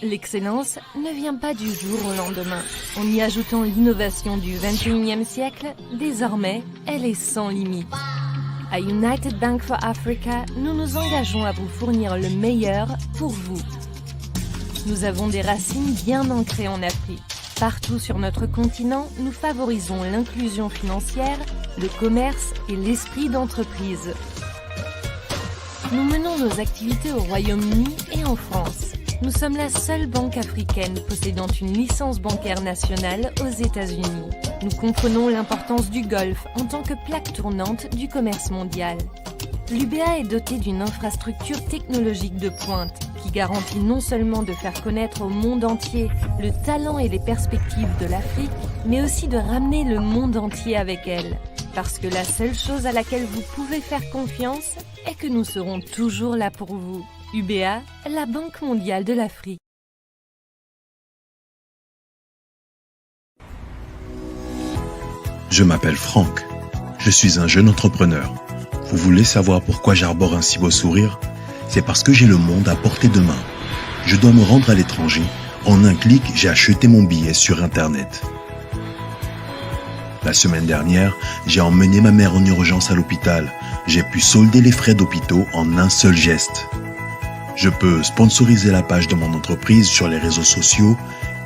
L'excellence ne vient pas du jour au lendemain. En y ajoutant l'innovation du XXIe siècle, désormais, elle est sans limite. À United Bank for Africa, nous nous engageons à vous fournir le meilleur pour vous. Nous avons des racines bien ancrées en Afrique. Partout sur notre continent, nous favorisons l'inclusion financière, le commerce et l'esprit d'entreprise. Nous menons nos activités au Royaume-Uni et en France. Nous sommes la seule banque africaine possédant une licence bancaire nationale aux États-Unis. Nous comprenons l'importance du Golfe en tant que plaque tournante du commerce mondial. L'UBA est dotée d'une infrastructure technologique de pointe qui garantit non seulement de faire connaître au monde entier le talent et les perspectives de l'Afrique, mais aussi de ramener le monde entier avec elle. Parce que la seule chose à laquelle vous pouvez faire confiance est que nous serons toujours là pour vous. UBA, la Banque mondiale de l'Afrique. Je m'appelle Franck. Je suis un jeune entrepreneur. Vous voulez savoir pourquoi j'arbore un si beau sourire? C'est parce que j'ai le monde à portée de main. Je dois me rendre à l'étranger. En un clic, j'ai acheté mon billet sur Internet. La semaine dernière, j'ai emmené ma mère en urgence à l'hôpital. J'ai pu solder les frais d'hôpitaux en un seul geste. Je peux sponsoriser la page de mon entreprise sur les réseaux sociaux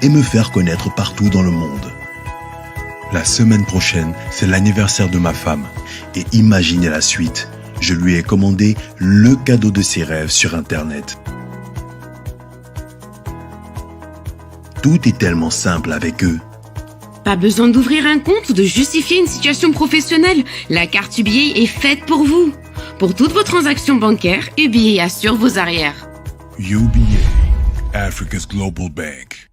et me faire connaître partout dans le monde. La semaine prochaine, c'est l'anniversaire de ma femme. Et imaginez la suite. Je lui ai commandé le cadeau de ses rêves sur Internet. Tout est tellement simple avec eux. Pas besoin d'ouvrir un compte ou de justifier une situation professionnelle. La carte UBA est faite pour vous. Pour toutes vos transactions bancaires, UBA assure vos arrières. UBA, Africa's Global Bank.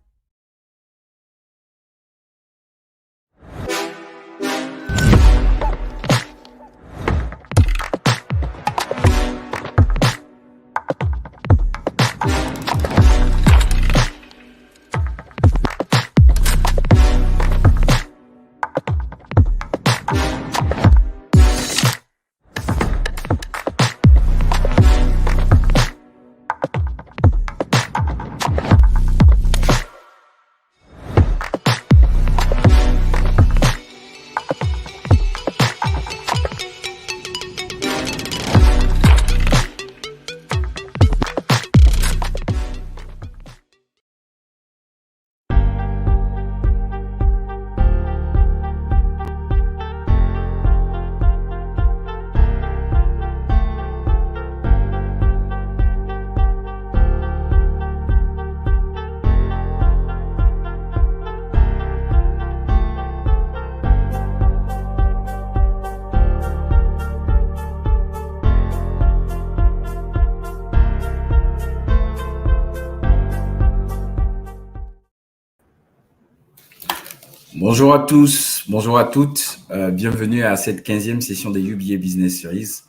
Bonjour à tous, bonjour à toutes, bienvenue à cette 15e session des UBA Business Series.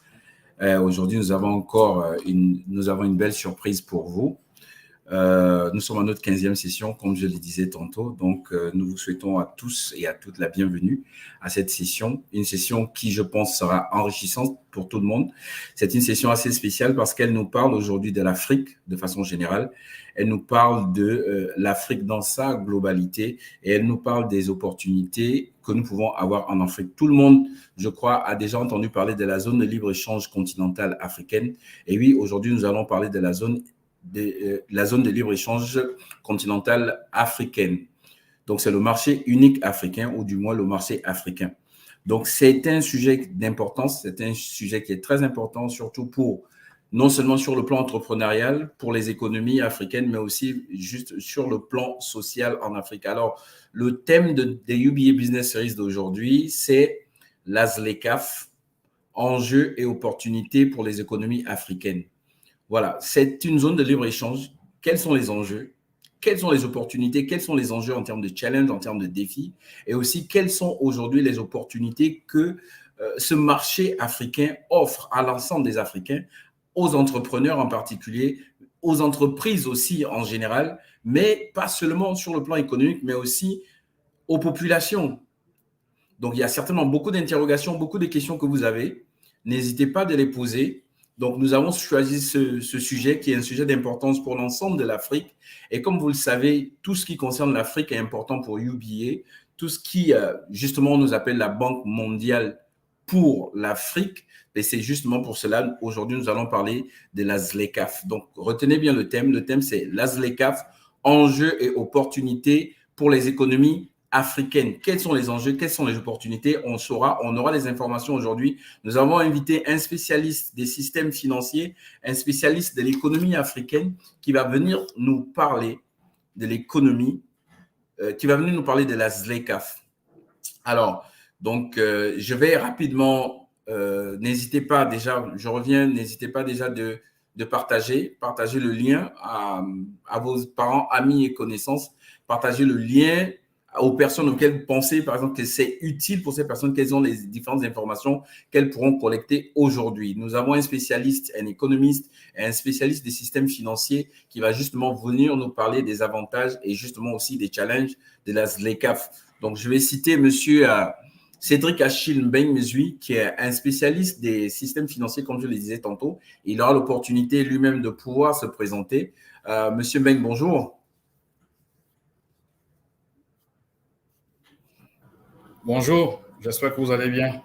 Aujourd'hui, nous avons une belle surprise pour vous. Nous sommes à notre 15e session, comme je le disais tantôt. Donc, nous vous souhaitons à tous et à toutes la bienvenue à cette session. Une session qui, je pense, sera enrichissante pour tout le monde. C'est une session assez spéciale parce qu'elle nous parle aujourd'hui de l'Afrique de façon générale. Elle nous parle de l'Afrique dans sa globalité et elle nous parle des opportunités que nous pouvons avoir en Afrique. Tout le monde, je crois, a déjà entendu parler de la zone de libre-échange continentale africaine. Et oui, aujourd'hui, nous allons parler de la zone de libre-échange continentale africaine. Donc, c'est le marché unique africain ou du moins le marché africain. Donc, c'est un sujet d'importance, c'est un sujet qui est très important, surtout pour, non seulement sur le plan entrepreneurial, pour les économies africaines, mais aussi juste sur le plan social en Afrique. Alors, le thème des UBA Business Series d'aujourd'hui, c'est l'ASLECAF, enjeux et opportunités pour les économies africaines. Voilà, c'est une zone de libre-échange. Quels sont les enjeux? Quelles sont les opportunités? Quels sont les enjeux en termes de challenge, en termes de défis? Et aussi, quelles sont aujourd'hui les opportunités que ce marché africain offre à l'ensemble des Africains, aux entrepreneurs en particulier, aux entreprises aussi en général, mais pas seulement sur le plan économique, mais aussi aux populations. Donc, il y a certainement beaucoup d'interrogations, beaucoup de questions que vous avez. N'hésitez pas de les poser. Donc, nous avons choisi ce sujet qui est un sujet d'importance pour l'ensemble de l'Afrique. Et comme vous le savez, tout ce qui concerne l'Afrique est important pour UBA. Tout ce qui, justement, on nous appelle la Banque mondiale pour l'Afrique. Et c'est justement pour cela, aujourd'hui, nous allons parler de la ZLECAf. Donc, retenez bien le thème. Le thème, c'est la ZLECAf, enjeux et opportunités pour les économies africaine. Quels sont les enjeux? Quelles sont les opportunités? On aura des informations aujourd'hui. Nous avons invité un spécialiste des systèmes financiers, un spécialiste de l'économie africaine qui va venir nous parler de l'économie, qui va venir nous parler de la ZLECAf. Alors, donc, je vais rapidement, n'hésitez pas déjà de partager le lien à vos parents, amis et connaissances, partager le lien aux personnes auxquelles vous pensez, par exemple, que c'est utile pour ces personnes, qu'elles ont les différentes informations qu'elles pourront collecter aujourd'hui. Nous avons un spécialiste, un économiste, un spécialiste des systèmes financiers qui va justement venir nous parler des avantages et justement aussi des challenges de la ZLECAf. Donc, je vais citer monsieur Cédric Achille Mbeng-Mesui, qui est un spécialiste des systèmes financiers, comme je le disais tantôt. Il aura l'opportunité lui-même de pouvoir se présenter. Monsieur Mbeng, bonjour. Bonjour, j'espère que vous allez bien.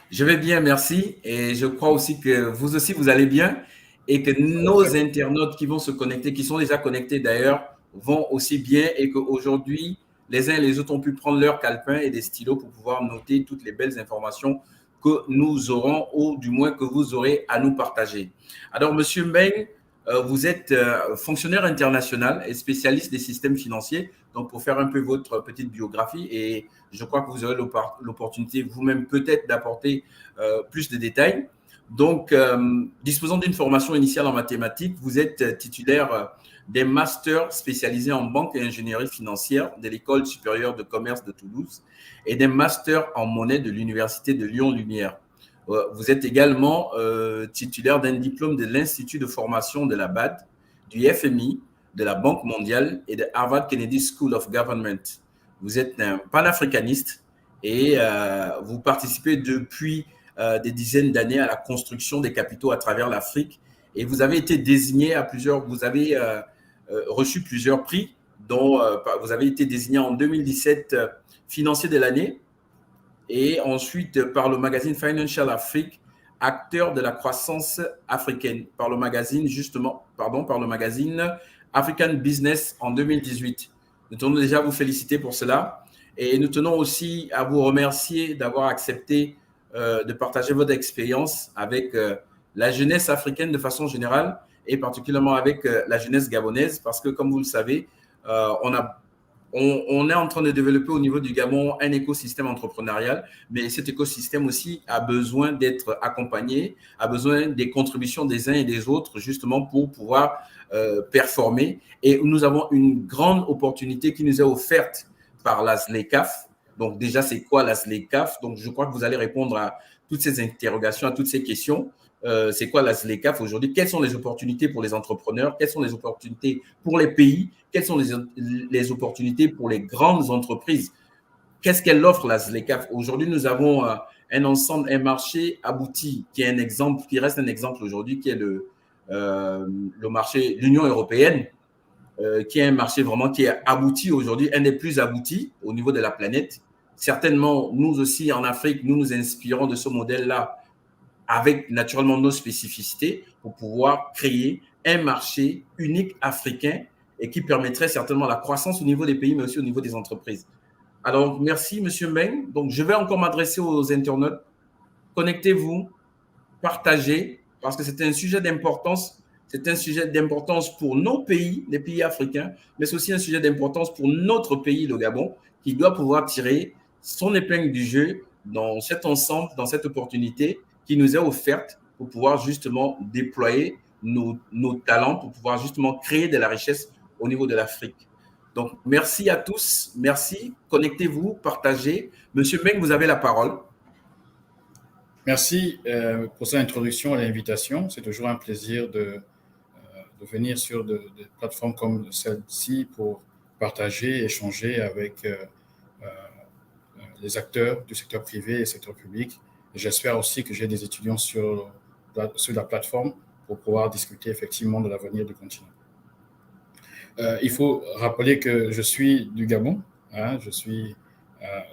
Je vais bien, merci. Et je crois aussi que vous aussi, vous allez bien et que nos internautes qui vont se connecter, qui sont déjà connectés d'ailleurs, vont aussi bien et qu'aujourd'hui, les uns et les autres ont pu prendre leur calepin et des stylos pour pouvoir noter toutes les belles informations que nous aurons ou du moins que vous aurez à nous partager. Alors, Monsieur Mbeng, vous êtes fonctionnaire international et spécialiste des systèmes financiers. Donc, pour faire un peu votre petite biographie, et je crois que vous aurez l'opportunité vous-même peut-être d'apporter plus de détails. Donc, disposant d'une formation initiale en mathématiques, vous êtes titulaire des masters spécialisés en banque et ingénierie financière de l'École supérieure de commerce de Toulouse et des masters en monnaie de l'Université de Lyon-Lumière. Vous êtes également titulaire d'un diplôme de l'Institut de formation de la BAD, du FMI, de la Banque mondiale et de Harvard Kennedy School of Government. Vous êtes un panafricaniste et vous participez depuis des dizaines d'années à la construction des capitaux à travers l'Afrique. Et vous avez été désigné vous avez reçu plusieurs prix, dont vous avez été désigné en 2017 financier de l'année, et ensuite par le magazine Financial Afrique, acteur de la croissance africaine, par le magazine African Business en 2018. Nous tenons déjà à vous féliciter pour cela et nous tenons aussi à vous remercier d'avoir accepté de partager votre expérience avec la jeunesse africaine de façon générale et particulièrement avec la jeunesse gabonaise parce que, comme vous le savez, on est en train de développer au niveau du Gabon un écosystème entrepreneurial, mais cet écosystème aussi a besoin d'être accompagné, a besoin des contributions des uns et des autres justement pour pouvoir performer. Et nous avons une grande opportunité qui nous est offerte par la ZLECAf. Donc déjà, c'est quoi la ZLECAf? Donc je crois que vous allez répondre à toutes ces interrogations, à toutes ces questions. C'est quoi la ZLECAf aujourd'hui? Quelles sont les opportunités pour les entrepreneurs? Quelles sont les opportunités pour les pays? Quelles sont les opportunités pour les grandes entreprises? Qu'est-ce qu'elle offre, la ZLECAf? Aujourd'hui, nous avons un marché abouti qui est un exemple, qui reste un exemple aujourd'hui, qui est le marché, l'Union européenne, qui est un marché vraiment qui est abouti aujourd'hui, un des plus aboutis au niveau de la planète. Certainement, nous aussi en Afrique, nous nous inspirons de ce modèle-là avec naturellement nos spécificités pour pouvoir créer un marché unique africain et qui permettrait certainement la croissance au niveau des pays, mais aussi au niveau des entreprises. Alors, merci, Monsieur Mbeng. Donc, je vais encore m'adresser aux internautes. Connectez-vous, partagez, parce que c'est un sujet d'importance. C'est un sujet d'importance pour nos pays, les pays africains, mais c'est aussi un sujet d'importance pour notre pays, le Gabon, qui doit pouvoir tirer son épingle du jeu dans cet ensemble, dans cette opportunité qui nous est offerte pour pouvoir justement déployer nos talents, pour pouvoir justement créer de la richesse au niveau de l'Afrique. Donc, merci à tous. Merci. Connectez-vous, partagez. Monsieur Mbeng, vous avez la parole. Merci pour cette introduction et l'invitation. C'est toujours un plaisir de venir sur des plateformes comme celle-ci pour partager, échanger avec les acteurs du secteur privé et secteur public. J'espère aussi que j'ai des étudiants sur sur la plateforme pour pouvoir discuter effectivement de l'avenir du continent. Il faut rappeler que je suis du Gabon, hein, je suis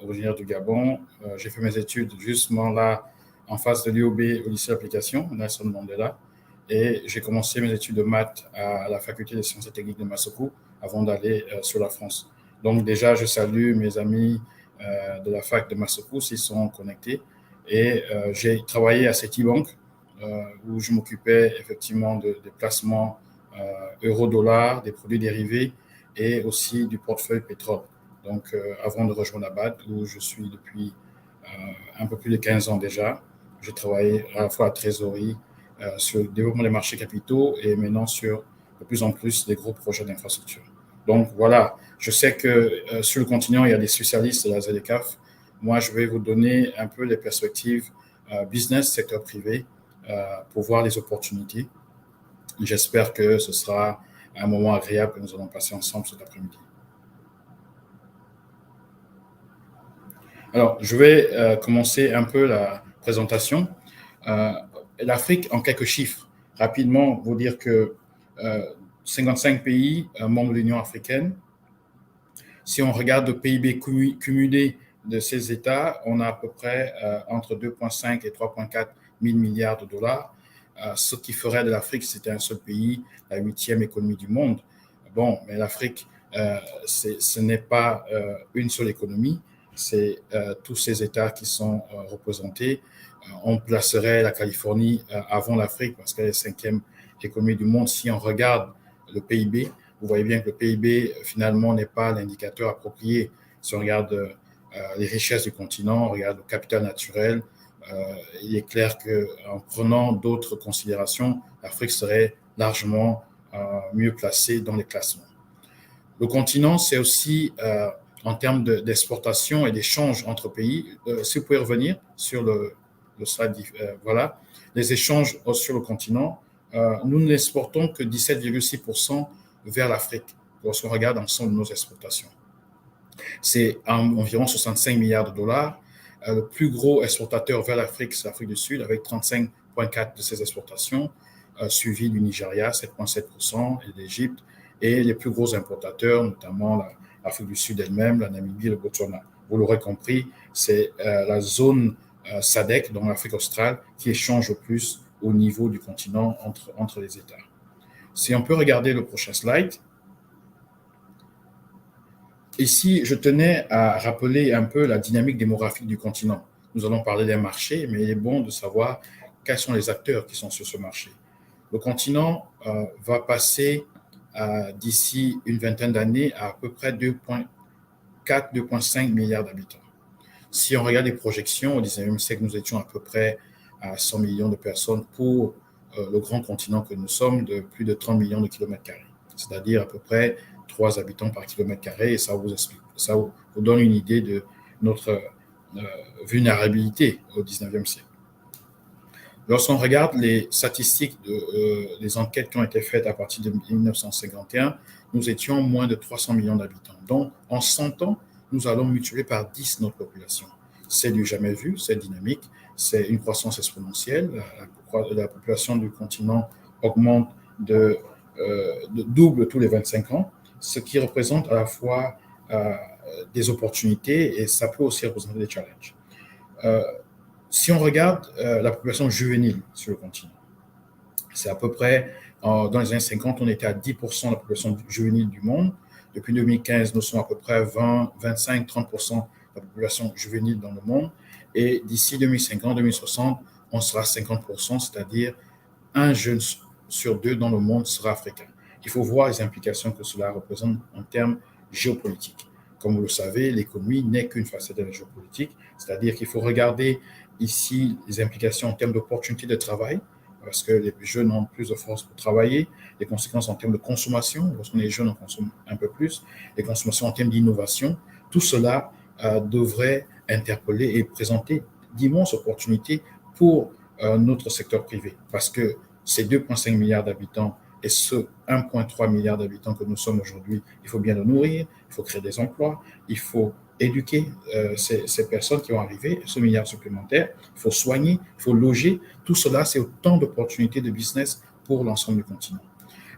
originaire du Gabon. J'ai fait mes études justement là, en face de l'UOB au lycée d'application, Nelson Mandela, et j'ai commencé mes études de maths à la faculté des sciences et techniques de Massokou avant d'aller sur la France. Donc déjà, je salue mes amis de la fac de Massokou s'ils sont connectés. Et j'ai travaillé à Citibank où je m'occupais effectivement des placements euro-dollar, des produits dérivés et aussi du portefeuille pétrole. Donc avant de rejoindre la BAD où je suis depuis un peu plus de 15 ans déjà, j'ai travaillé à la fois à trésorerie, sur le développement des marchés capitaux et maintenant sur de plus en plus des gros projets d'infrastructure. Donc voilà, je sais que sur le continent, il y a des spécialistes de la ZDCAF. Moi, je vais vous donner un peu les perspectives business, secteur privé, pour voir les opportunités. J'espère que ce sera un moment agréable que nous allons passer ensemble cet après-midi. Alors, je vais commencer un peu la présentation. L'Afrique, en quelques chiffres, rapidement, vous dire que 55 pays membres de l'Union africaine. Si on regarde le PIB cumulé de ces États, on a à peu près entre 2,5 et 3,4 000 milliards de dollars, ce qui ferait de l'Afrique, si c'était un seul pays, la 8e économie du monde. Bon, mais l'Afrique, ce n'est pas une seule économie, c'est tous ces États qui sont représentés. On placerait la Californie avant l'Afrique parce qu'elle est la 5e économie du monde. Si on regarde le PIB, vous voyez bien que le PIB, finalement, n'est pas l'indicateur approprié. Si on regarde les richesses du continent, on regarde le capital naturel, il est clair qu'en prenant d'autres considérations, l'Afrique serait largement mieux placée dans les classements. Le continent, c'est aussi en termes d'exportation et d'échanges entre pays. Si vous pouvez revenir sur le slide, voilà, les échanges sur le continent, nous n'exportons que 17,6% vers l'Afrique lorsqu'on regarde l'ensemble de nos exportations. C'est environ 65 milliards de dollars. Le plus gros exportateur vers l'Afrique, c'est l'Afrique du Sud, avec 35,4% de ses exportations, suivi du Nigeria, 7,7%, et d'Égypte, et les plus gros importateurs, notamment l'Afrique du Sud elle-même, la Namibie et le Botswana. Vous l'aurez compris, c'est la zone SADC, donc l'Afrique australe, qui échange le plus au niveau du continent entre les États. Si on peut regarder le prochain slide. Ici, je tenais à rappeler un peu la dynamique démographique du continent. Nous allons parler des marchés, mais il est bon de savoir quels sont les acteurs qui sont sur ce marché. Le continent va passer d'ici une vingtaine d'années à peu près 2,5 milliards d'habitants. Si on regarde les projections, au 19e siècle, nous étions à peu près à 100 millions de personnes pour le grand continent que nous sommes, de plus de 30 millions de kilomètres carrés, c'est-à-dire à peu près 3 habitants par kilomètre carré, et ça vous donne une idée de notre vulnérabilité au 19e siècle. Lorsqu'on regarde les statistiques des enquêtes qui ont été faites à partir de 1951, nous étions moins de 300 millions d'habitants. Donc, en 100 ans, nous allons multiplier par 10 notre population. C'est du jamais vu, c'est dynamique, c'est une croissance exponentielle. La population du continent augmente de double tous les 25 ans, ce qui représente à la fois des opportunités et ça peut aussi représenter des challenges. Si on regarde la population juvénile sur le continent, c'est à peu près, dans les années 50, on était à 10% de la population juvénile du monde. Depuis 2015, nous sommes à peu près 25-30% de la population juvénile dans le monde. Et d'ici 2050-2060, on sera 50%, c'est-à-dire un jeune sur 2 dans le monde sera africain. Il faut voir les implications que cela représente en termes géopolitiques. Comme vous le savez, l'économie n'est qu'une facette de la géopolitique, c'est-à-dire qu'il faut regarder ici les implications en termes d'opportunités de travail, parce que les jeunes ont plus de force pour travailler, les conséquences en termes de consommation, lorsqu'on est jeune, on consomme un peu plus, les consommations en termes d'innovation, tout cela devrait interpeller et présenter d'immenses opportunités pour notre secteur privé, parce que ces 2,5 milliards d'habitants et ce 1,3 milliard d'habitants que nous sommes aujourd'hui, il faut bien le nourrir, il faut créer des emplois, il faut éduquer ces personnes qui vont arriver, ce milliard supplémentaire. Il faut soigner, il faut loger. Tout cela, c'est autant d'opportunités de business pour l'ensemble du continent.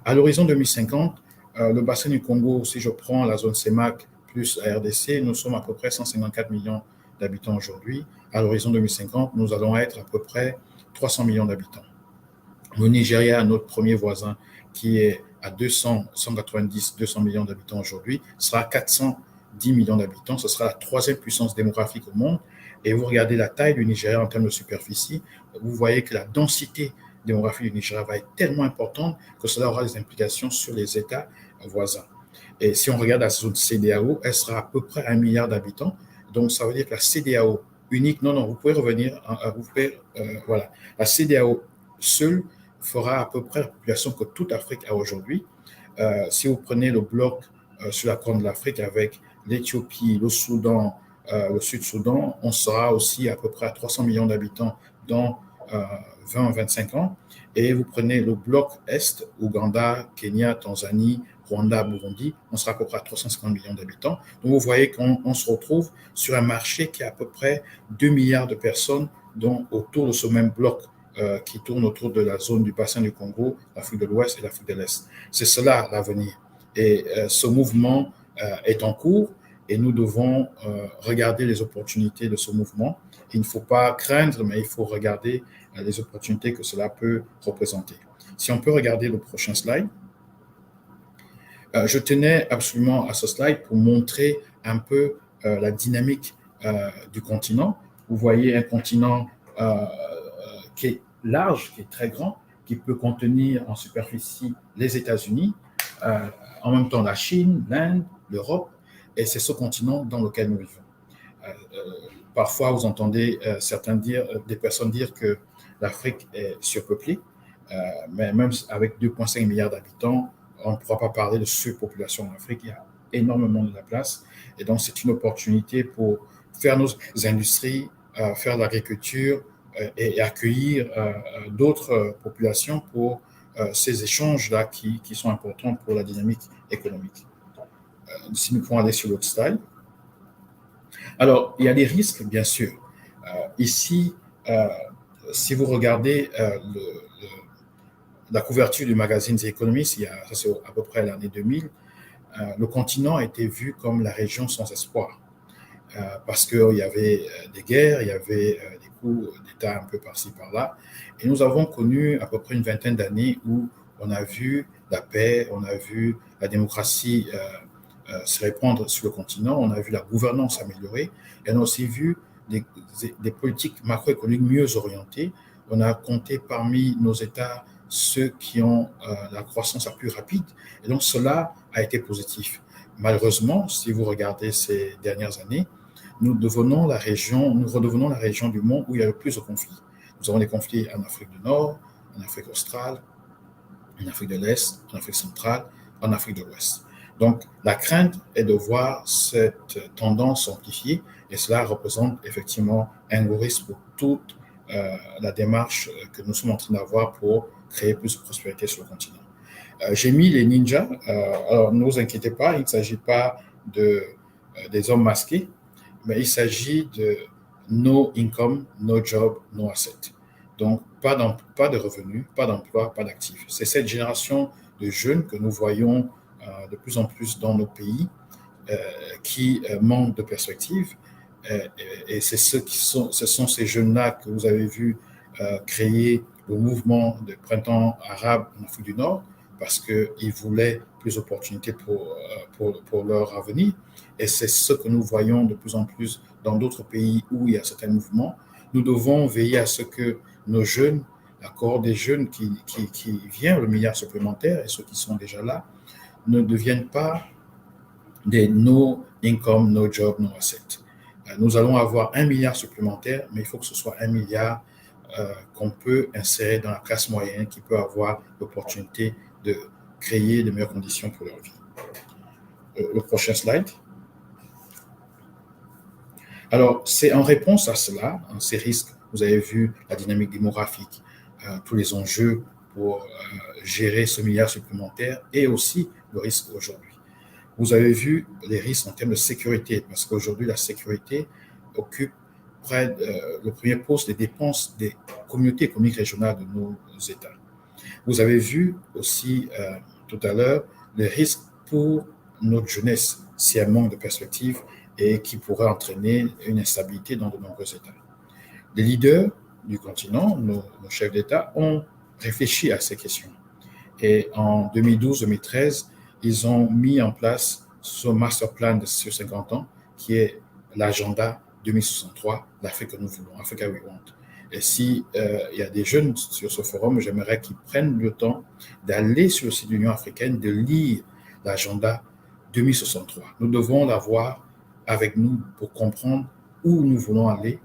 À l'horizon 2050, le bassin du Congo, si je prends la zone CEMAC plus la RDC, nous sommes à peu près 154 millions d'habitants aujourd'hui. À l'horizon 2050, nous allons être à peu près 300 millions d'habitants. Le Nigeria, notre premier voisin, qui est à 190, 200 millions d'habitants aujourd'hui, sera à 410 millions d'habitants. Ce sera la troisième puissance démographique au monde. Et vous regardez la taille du Nigeria en termes de superficie, vous voyez que la densité démographique du Nigeria va être tellement importante que cela aura des implications sur les États voisins. Et si on regarde la zone CEDEAO, elle sera à peu près 1 milliard d'habitants. Donc, ça veut dire que la CEDEAO unique, non, vous pouvez revenir, voilà, la CEDEAO seule fera à peu près la population que toute l'Afrique a aujourd'hui. Si vous prenez le bloc sur la corne de l'Afrique avec l'Éthiopie, le Soudan, le Sud-Soudan, on sera aussi à peu près à 300 millions d'habitants dans 20-25 ans. Et vous prenez le bloc Est, Ouganda, Kenya, Tanzanie, Rwanda, Burundi, on sera à peu près à 350 millions d'habitants. Donc, vous voyez qu'on se retrouve sur un marché qui a à peu près 2 milliards de personnes dont autour de ce même bloc qui tourne autour de la zone du bassin du Congo, l'Afrique de l'Ouest et l'Afrique de l'Est. C'est cela l'avenir. Et ce mouvement est en cours et nous devons regarder les opportunités de ce mouvement. Il ne faut pas craindre, mais il faut regarder les opportunités que cela peut représenter. Si on peut regarder le prochain slide. Je tenais absolument à ce slide pour montrer un peu la dynamique du continent. Vous voyez un continent qui est large, qui est très grand, qui peut contenir en superficie les États-Unis, en même temps la Chine, l'Inde, l'Europe, et c'est ce continent dans lequel nous vivons. Parfois, vous entendez des personnes dire que l'Afrique est surpeuplée, mais même avec 2,5 milliards d'habitants, on ne pourra pas parler de surpopulation en Afrique. Il y a énormément de la place. Et donc, c'est une opportunité pour faire nos industries, faire de l'agriculture et accueillir d'autres populations pour ces échanges-là qui sont importants pour la dynamique économique. Si nous pouvons aller sur l'autre slide. Alors, il y a des risques, bien sûr. Ici, si vous regardez la couverture du magazine The Economist, ça c'est à peu près l'année 2000, le continent a été vu comme la région sans espoir. Parce qu'il y avait des guerres, il y avait des coups d'État un peu par-ci, par-là. Et nous avons connu à peu près une vingtaine d'années où on a vu la paix, on a vu la démocratie se répandre sur le continent, on a vu la gouvernance s'améliorer, et on a aussi vu des politiques macroéconomiques mieux orientées. On a compté parmi nos États ceux qui ont la croissance la plus rapide, et donc cela a été positif. Malheureusement, si vous regardez ces dernières années, nous redevenons la région du monde où il y a le plus de conflits. Nous avons des conflits en Afrique du Nord, en Afrique australe, en Afrique de l'Est, en Afrique centrale, en Afrique de l'Ouest. Donc, la crainte est de voir cette tendance s'amplifier et cela représente effectivement un gros risque pour toute la démarche que nous sommes en train d'avoir pour créer plus de prospérité sur le continent. J'ai mis les ninjas. Alors, ne vous inquiétez pas, il ne s'agit pas des hommes masqués, mais il s'agit de no income, no job, no asset. Donc, pas de revenus, pas d'emploi, pas d'actifs. C'est cette génération de jeunes que nous voyons de plus en plus dans nos pays qui manquent de perspective. Et ce sont ces jeunes-là que vous avez vu créer le mouvement de printemps arabe en Afrique du Nord parce qu'ils voulaient plus d'opportunités pour leur avenir. Et c'est ce que nous voyons de plus en plus dans d'autres pays où il y a certains mouvements. Nous devons veiller à ce que nos jeunes, la cohorte des jeunes qui vient le milliard supplémentaire et ceux qui sont déjà là, ne deviennent pas des no income, no job, no asset. Nous allons avoir 1 milliard supplémentaire, mais il faut que ce soit 1 milliard qu'on peut insérer dans la classe moyenne qui peut avoir l'opportunité de créer de meilleures conditions pour leur vie. Le prochain slide. Alors, c'est en réponse à cela, à ces risques, vous avez vu la dynamique démographique, tous les enjeux pour gérer ce milliard supplémentaire et aussi le risque aujourd'hui. Vous avez vu les risques en termes de sécurité, parce qu'aujourd'hui, la sécurité occupe le premier poste des dépenses des communautés économiques régionales de nos États. Vous avez vu aussi tout à l'heure les risques pour notre jeunesse, si elle manque de perspective et qui pourrait entraîner une instabilité dans de nombreux États. Les leaders du continent, nos chefs d'État, ont réfléchi à ces questions. Et en 2012-2013, ils ont mis en place ce master plan sur 50 ans qui est l'agenda 2063, l'Afrique que nous voulons, Africa We Want. Et si il y a des jeunes sur ce forum, j'aimerais qu'ils prennent le temps d'aller sur le site de l'Union africaine, de lire l'agenda 2063. Nous devons l'avoir avec nous pour comprendre où nous voulons aller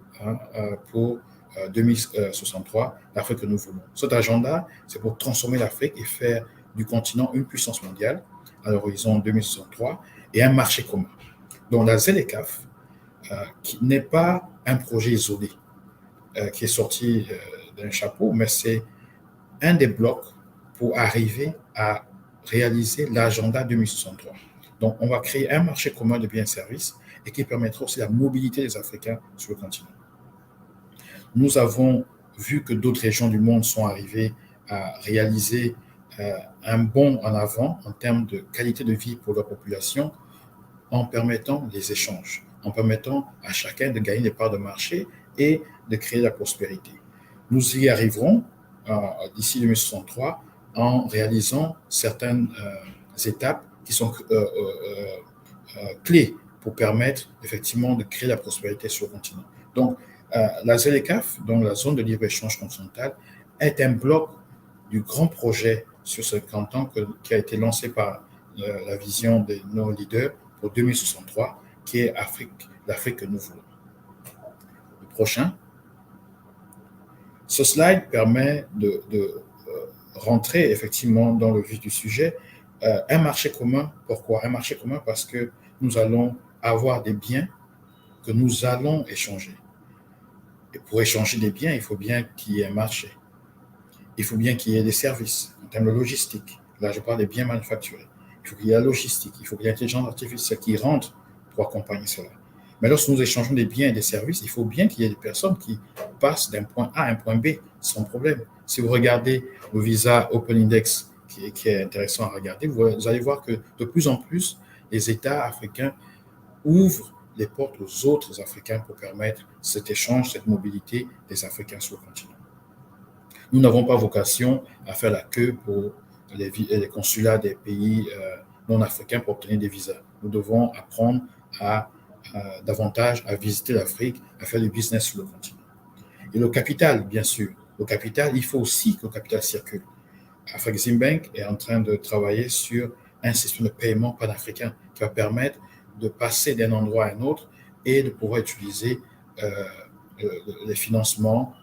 pour 2063, l'Afrique que nous voulons. Cet agenda, c'est pour transformer l'Afrique et faire du continent une puissance mondiale à l'horizon 2063 et un marché commun. Donc la ZLECAf, qui n'est pas un projet isolé, qui est sorti d'un chapeau, mais c'est un des blocs pour arriver à réaliser l'agenda 2063. Donc, on va créer un marché commun de biens et services et qui permettra aussi la mobilité des Africains sur le continent. Nous avons vu que d'autres régions du monde sont arrivées à réaliser un bond en avant en termes de qualité de vie pour leur population en permettant les échanges, en permettant à chacun de gagner des parts de marché et de créer la prospérité. Nous y arriverons d'ici 2063 en réalisant certaines étapes qui sont clés pour permettre effectivement de créer la prospérité sur le continent. Donc, la ZLECAf, donc la zone de libre-échange continentale, est un bloc du grand projet sur 50 ans qui a été lancé par la vision de nos leaders pour 2063, qui est l'Afrique que nous voulons. Le prochain. Ce slide permet de rentrer effectivement dans le vif du sujet. Un marché commun, pourquoi? Un marché commun parce que nous allons avoir des biens que nous allons échanger. Et pour échanger des biens, il faut bien qu'il y ait un marché. Il faut bien qu'il y ait des services en termes de logistique. Là, je parle des biens manufacturés. Il faut qu'il y ait la logistique, il faut qu'il y ait l'intelligence artificielle qui rentre pour accompagner cela. Mais lorsque nous échangeons des biens et des services, il faut bien qu'il y ait des personnes qui passent d'un point A à un point B sans problème. Si vous regardez le visa Open Index, qui est intéressant à regarder, vous allez voir que de plus en plus, les États africains ouvrent les portes aux autres Africains pour permettre cet échange, cette mobilité des Africains sur le continent. Nous n'avons pas vocation à faire la queue pour les consulats des pays non africains pour obtenir des visas. Nous devons apprendre davantage à visiter l'Afrique, à faire du business sur le continent. Et le capital, bien sûr. Le capital, il faut aussi que le capital circule. Afreximbank est en train de travailler sur un système de paiement panafricain qui va permettre de passer d'un endroit à un autre et de pouvoir utiliser les financements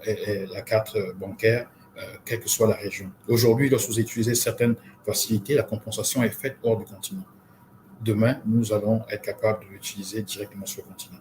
et la carte bancaire, quelle que soit la région. Aujourd'hui, lorsque vous utilisez certaines facilités, la compensation est faite hors du continent. Demain, nous allons être capables de l'utiliser directement sur le continent.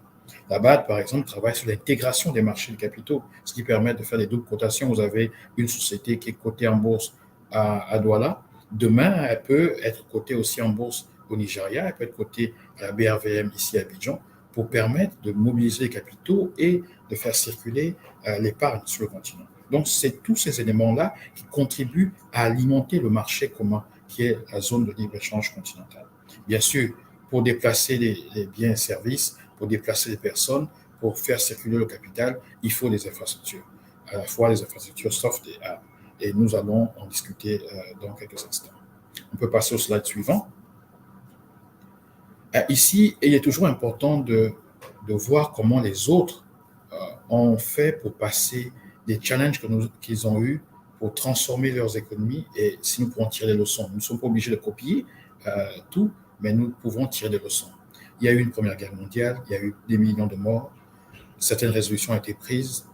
La BAD, par exemple, travaille sur l'intégration des marchés de capitaux, ce qui permet de faire des doubles cotations. Vous avez une société qui est cotée en bourse à Douala. Demain, elle peut être cotée aussi en bourse au Nigeria, elle peut être cotée à la BRVM ici à Abidjan pour permettre de mobiliser les capitaux et de faire circuler l'épargne sur le continent. Donc, c'est tous ces éléments-là qui contribuent à alimenter le marché commun qui est la zone de libre-échange continentale. Bien sûr, pour déplacer les biens et services, pour déplacer les personnes, pour faire circuler le capital, il faut des infrastructures, à la fois les infrastructures soft et hard. Et nous allons en discuter dans quelques instants. On peut passer au slide suivant. Ici, il est toujours important de voir comment les autres ont fait pour passer des challenges qu'ils ont eus pour transformer leurs économies et si nous pouvons tirer des leçons. Nous ne sommes pas obligés de copier tout, mais nous pouvons tirer des leçons. Il y a eu une première guerre mondiale, il y a eu des millions de morts, certaines résolutions ont été prises.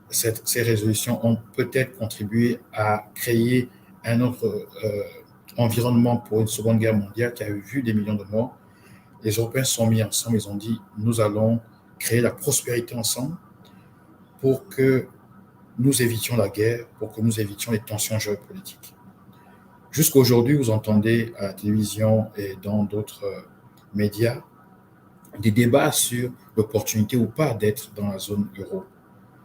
Ces résolutions ont peut-être contribué à créer un autre environnement pour une seconde guerre mondiale qui a vu des millions de morts. Les Européens se sont mis ensemble, ils ont dit nous allons créer la prospérité ensemble pour que nous évitions la guerre, pour que nous évitions les tensions géopolitiques. Jusqu'à aujourd'hui, vous entendez à la télévision et dans d'autres médias des débats sur l'opportunité ou pas d'être dans la zone euro.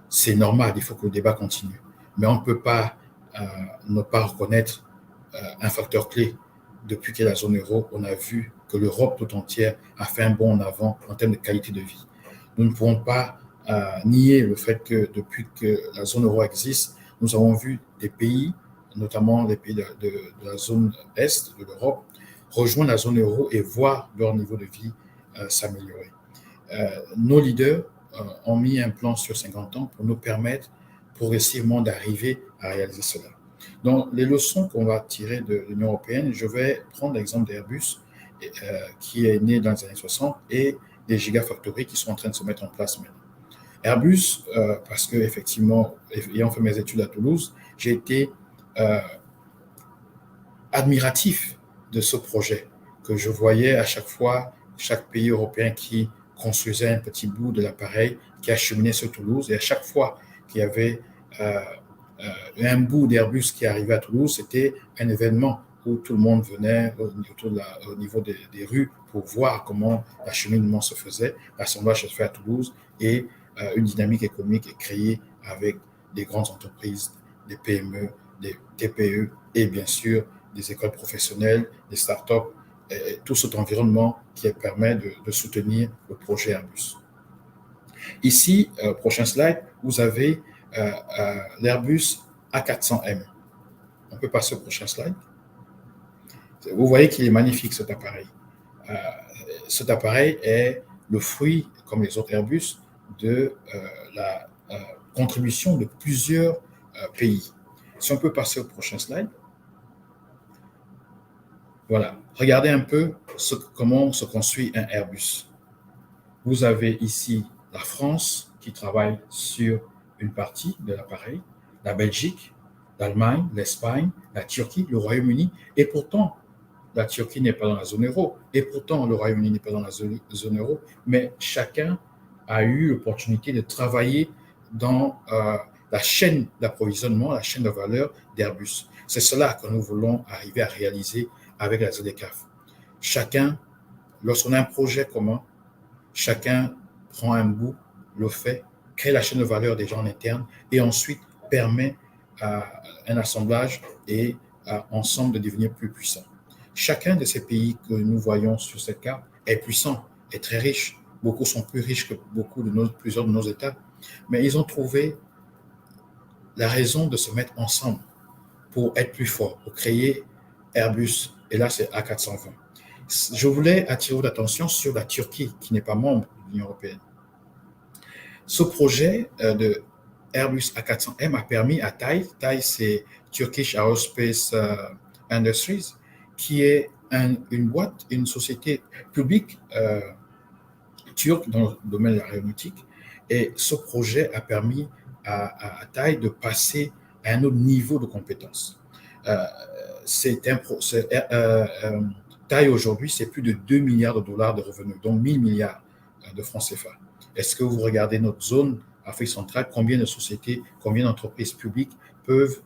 C'est normal, il faut que le débat continue. Mais on ne peut pas ne pas reconnaître un facteur clé. Depuis qu'il y a la zone euro, on a vu que l'Europe tout entière a fait un bond en avant en termes de qualité de vie. Nous ne pouvons pas nier le fait que depuis que la zone euro existe, nous avons vu des pays, notamment les pays de la zone Est de l'Europe, rejoindre la zone euro et voir leur niveau de vie s'améliorer. Nos leaders ont mis un plan sur 50 ans pour nous permettre progressivement d'arriver à réaliser cela. Donc, les leçons qu'on va tirer de l'Union européenne, je vais prendre l'exemple d'Airbus, qui est né dans les années 60, et des gigafactories qui sont en train de se mettre en place maintenant. Airbus, parce que effectivement, ayant fait mes études à Toulouse, j'ai été admiratif de ce projet que je voyais à chaque fois, chaque pays européen qui construisait un petit bout de l'appareil qui acheminait sur Toulouse, et à chaque fois qu'il y avait un bout d'Airbus qui arrivait à Toulouse, c'était un événement où tout le monde venait au niveau des rues pour voir comment l'acheminement se faisait, l'assemblage se fait à Toulouse, et une dynamique économique est créée avec des grandes entreprises, des PME, des TPE et bien sûr des écoles professionnelles, des startups, et tout cet environnement qui permet de soutenir le projet Airbus. Ici, prochain slide, vous avez l'Airbus A400M. On peut passer au prochain slide. Vous voyez qu'il est magnifique cet appareil. Cet appareil est le fruit, comme les autres Airbus, de la contribution de plusieurs pays. Si on peut passer au prochain slide. Voilà, regardez un peu comment se construit un Airbus. Vous avez ici la France qui travaille sur une partie de l'appareil, la Belgique, l'Allemagne, l'Espagne, la Turquie, le Royaume-Uni, et pourtant, la Turquie n'est pas dans la zone euro, et pourtant, le Royaume-Uni n'est pas dans la zone euro, mais chacun a eu l'opportunité de travailler dans la chaîne d'approvisionnement, la chaîne de valeur d'Airbus. C'est cela que nous voulons arriver à réaliser avec la ZDCAF. Chacun, lorsqu'on a un projet commun, chacun prend un bout, le fait, crée la chaîne de valeur des gens en interne et ensuite permet à un assemblage et ensemble de devenir plus puissant. Chacun de ces pays que nous voyons sur cette carte est puissant, est très riche. Beaucoup sont plus riches que plusieurs de nos États, mais ils ont trouvé la raison de se mettre ensemble pour être plus forts, pour créer Airbus, et là c'est A420. Je voulais attirer votre attention sur la Turquie, qui n'est pas membre de l'Union européenne. Ce projet de Airbus A400M a permis à TAI c'est Turkish Aerospace Industries, qui est une boîte, une société publique turque dans le domaine de l'aéronautique, et ce projet a permis à TAI de passer à un autre niveau de compétence. TAI aujourd'hui, c'est plus de 2 milliards de dollars de revenus, donc 1000 milliards de francs CFA. Est-ce que vous regardez notre zone Afrique centrale, combien de sociétés, combien d'entreprises publiques peuvent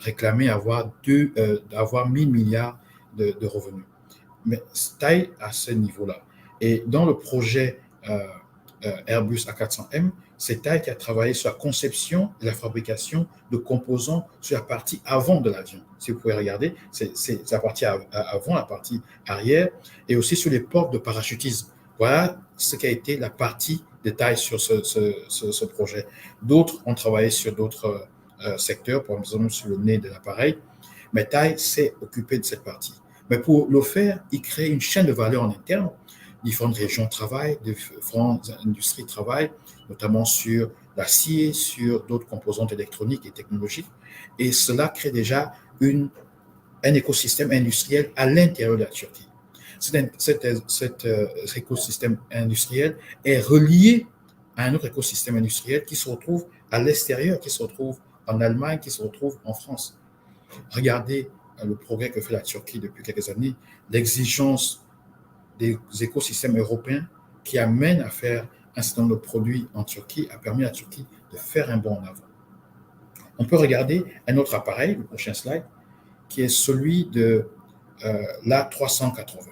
réclamer avoir 1000 milliards de revenus? Mais TAI à ce niveau-là. Et dans le projet Airbus A400M, c'est TAI qui a travaillé sur la conception et la fabrication de composants sur la partie avant de l'avion. Si vous pouvez regarder, c'est la partie avant, la partie arrière, et aussi sur les portes de parachutisme. Voilà ce qui a été la partie de TAI sur ce projet. D'autres ont travaillé sur d'autres secteurs, par exemple sur le nez de l'appareil, mais TAI s'est occupé de cette partie. Mais pour le faire, il crée une chaîne de valeur en interne. Différentes régions travaillent, différentes industries travaillent, notamment sur l'acier, sur d'autres composantes électroniques et technologiques. Et cela crée déjà un écosystème industriel à l'intérieur de la Turquie. Cet écosystème industriel est relié à un autre écosystème industriel qui se retrouve à l'extérieur, qui se retrouve en Allemagne, qui se retrouve en France. Regardez le progrès que fait la Turquie depuis quelques années, l'exigence des écosystèmes européens qui amènent à faire un certain nombre de produits en Turquie a permis à la Turquie de faire un bond en avant. On peut regarder un autre appareil, le prochain slide, qui est celui de l'A380.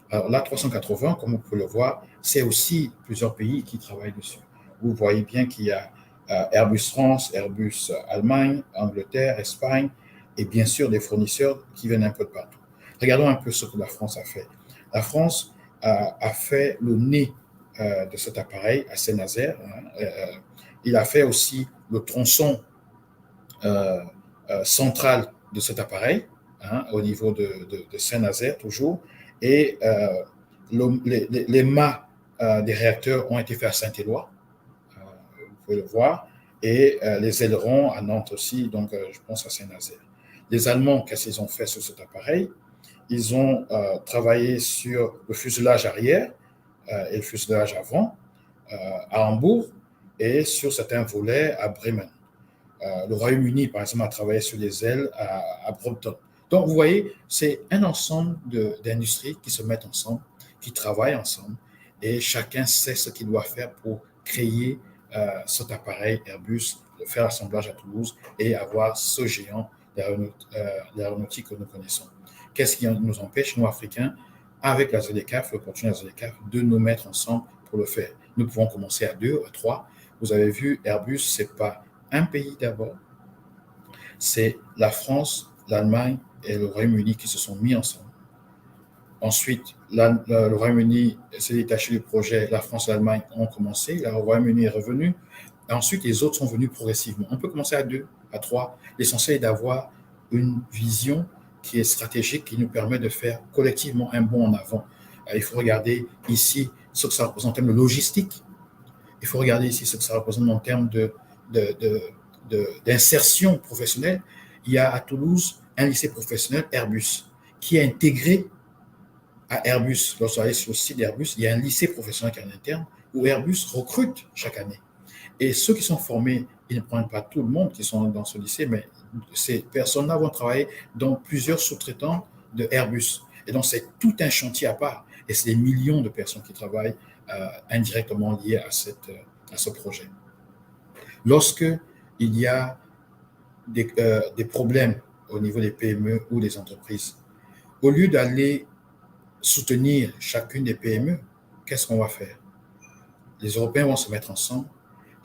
Alors, l'A380, comme vous pouvez le voir, c'est aussi plusieurs pays qui travaillent dessus. Vous voyez bien qu'il y a Airbus France, Airbus Allemagne, Angleterre, Espagne, et bien sûr des fournisseurs qui viennent un peu de partout. Regardons un peu ce que la France a fait. La France a fait le nez de cet appareil à Saint-Nazaire. Il a fait aussi le tronçon central de cet appareil, au niveau de Saint-Nazaire toujours. Et les mâts des réacteurs ont été faits à Saint-Éloi, vous pouvez le voir, et les ailerons à Nantes aussi, donc je pense à Saint-Nazaire. Les Allemands, qu'est-ce qu'ils ont fait sur cet appareil? Ils ont travaillé sur le fuselage arrière et le fuselage avant à Hambourg et sur certains volets à Bremen. Le Royaume-Uni, par exemple, a travaillé sur les ailes à Brompton. Donc, vous voyez, c'est un ensemble d'industries qui se mettent ensemble, qui travaillent ensemble, et chacun sait ce qu'il doit faire pour créer cet appareil Airbus, faire l'assemblage à Toulouse et avoir ce géant de l'aéronautique que nous connaissons. Qu'est-ce qui nous empêche, nous, Africains, avec la ZLECAf, le contenu de la ZLECAf, de nous mettre ensemble pour le faire? Nous pouvons commencer à 2, à 3. Vous avez vu, Airbus, ce n'est pas un pays d'abord, c'est la France, l'Allemagne et le Royaume-Uni qui se sont mis ensemble. Ensuite, le Royaume-Uni s'est détaché du projet, la France et l'Allemagne ont commencé, le Royaume-Uni est revenu, et ensuite les autres sont venus progressivement. On peut commencer à 2, à 3. L'essentiel est d'avoir une vision qui est stratégique, qui nous permet de faire collectivement un bond en avant. Il faut regarder ici ce que ça représente en termes de logistique, il faut regarder ici ce que ça représente en termes d'insertion professionnelle. Il y a à Toulouse un lycée professionnel Airbus qui est intégré à Airbus. Lorsque vous allez sur le site d'Airbus, il y a un lycée professionnel qui est en interne où Airbus recrute chaque année. Et ceux qui sont formés, ils ne prennent pas tout le monde qui sont dans ce lycée, mais ces personnes-là vont travailler dans plusieurs sous-traitants de Airbus. Et donc, c'est tout un chantier à part. Et c'est des millions de personnes qui travaillent indirectement liées à ce projet. Lorsque il y a des problèmes au niveau des PME ou des entreprises, au lieu d'aller soutenir chacune des PME, qu'est-ce qu'on va faire? Les Européens vont se mettre ensemble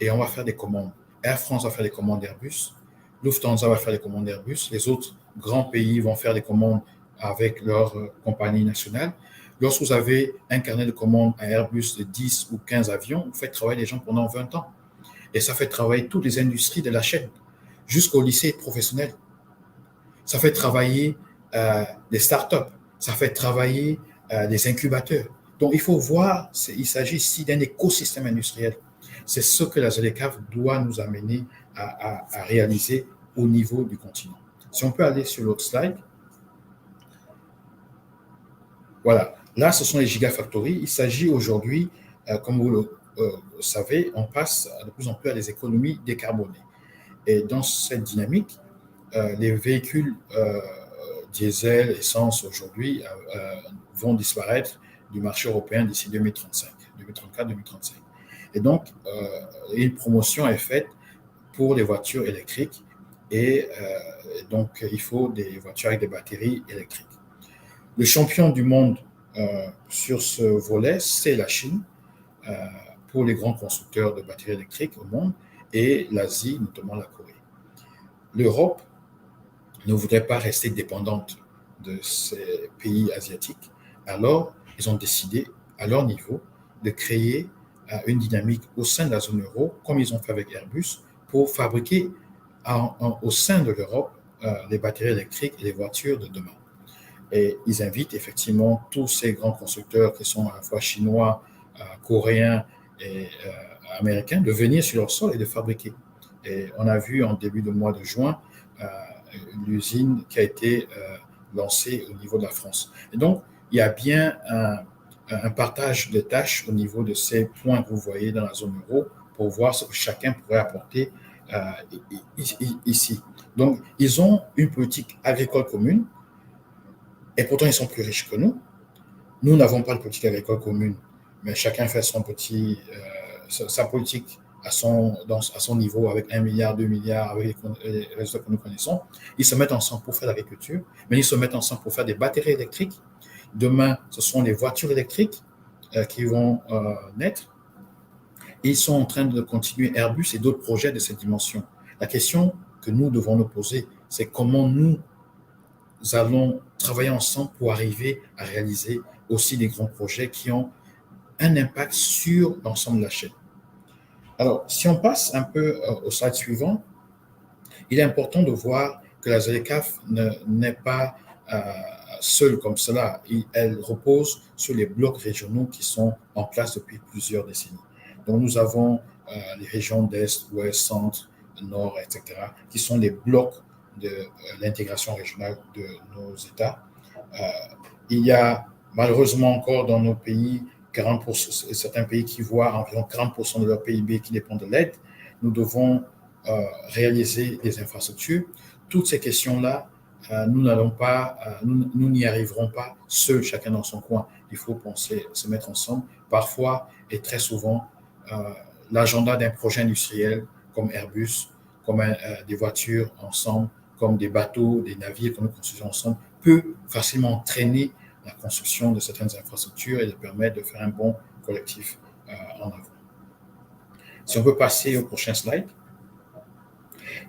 et on va faire des commandes. Air France va faire des commandes Airbus, Lufthansa va faire des commandes Airbus, les autres grands pays vont faire des commandes avec leur compagnie nationale. Lorsque vous avez un carnet de commandes à Airbus de 10 ou 15 avions, vous faites travailler les gens pendant 20 ans. Et ça fait travailler toutes les industries de la chaîne, jusqu'au lycée professionnel. Ça fait travailler des startups, ça fait travailler des incubateurs. Donc, il faut voir, il s'agit ici d'un écosystème industriel. C'est ce que la ZLECAf doit nous amener à réaliser au niveau du continent. Si on peut aller sur l'autre slide. Voilà. Là, ce sont les gigafactories. Il s'agit aujourd'hui, comme vous le savez, on passe de plus en plus à des économies décarbonées. Et dans cette dynamique, les véhicules diesel, essence aujourd'hui vont disparaître du marché européen d'ici 2034-2035. Et donc, une promotion est faite pour les voitures électriques et donc il faut des voitures avec des batteries électriques. Le champion du monde sur ce volet, c'est la Chine pour les grands constructeurs de batteries électriques au monde et l'Asie, notamment la Corée. L'Europe ne voudrait pas rester dépendante de ces pays asiatiques, alors ils ont décidé à leur niveau de créer une dynamique au sein de la zone euro, comme ils ont fait avec Airbus, pour fabriquer au sein de l'Europe les batteries électriques et les voitures de demain. Et ils invitent effectivement tous ces grands constructeurs qui sont à la fois chinois, coréens et américains de venir sur leur sol et de fabriquer. Et on a vu en début de mois de juin l'usine qui a été lancée au niveau de la France. Et donc, il y a bien un partage de tâches au niveau de ces points que vous voyez dans la zone euro pour voir ce que chacun pourrait apporter ici. Donc, ils ont une politique agricole commune et pourtant, ils sont plus riches que nous. Nous n'avons pas de politique agricole commune, mais chacun fait sa politique à son niveau, avec 1 milliard, 2 milliards, avec les résultats que nous connaissons. Ils se mettent ensemble pour faire l'agriculture, mais ils se mettent ensemble pour faire des batteries électriques. Demain, ce sont les voitures électriques qui vont naître. Et ils sont en train de continuer Airbus et d'autres projets de cette dimension. La question que nous devons nous poser, c'est comment nous allons travailler ensemble pour arriver à réaliser aussi des grands projets qui ont un impact sur l'ensemble de la chaîne. Alors, si on passe un peu au slide suivant, il est important de voir que la ZLECAf n'est pas seule comme cela. Elle repose sur les blocs régionaux qui sont en place depuis plusieurs décennies. Donc, nous avons les régions d'Est, Ouest, Centre, Nord, etc., qui sont les blocs de l'intégration régionale de nos États. Il y a malheureusement encore dans nos pays 40%, certains pays qui voient environ 40% de leur PIB qui dépend de l'aide. Nous devons réaliser des infrastructures. Toutes ces questions-là, nous n'y arriverons pas seuls, chacun dans son coin. Il faut penser, se mettre ensemble. Parfois et très souvent, l'agenda d'un projet industriel comme Airbus, comme des voitures ensemble, comme des bateaux, des navires que nous construisons ensemble, peut facilement entraîner la construction de certaines infrastructures et de permettre de faire un bon collectif en avant. Si on peut passer au prochain slide.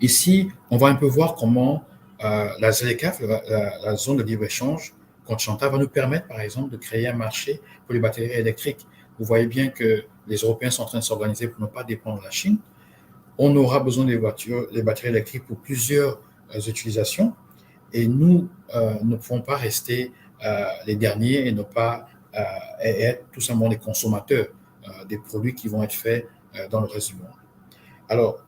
Ici, on va un peu voir comment la ZLECAf, la zone de libre-échange continentale, va nous permettre, par exemple, de créer un marché pour les batteries électriques. Vous voyez bien que les Européens sont en train de s'organiser pour ne pas dépendre de la Chine. On aura besoin des batteries électriques pour plusieurs utilisations et nous ne pouvons pas rester les derniers et ne pas être tout simplement les consommateurs des produits qui vont être faits dans le reste du monde. Alors,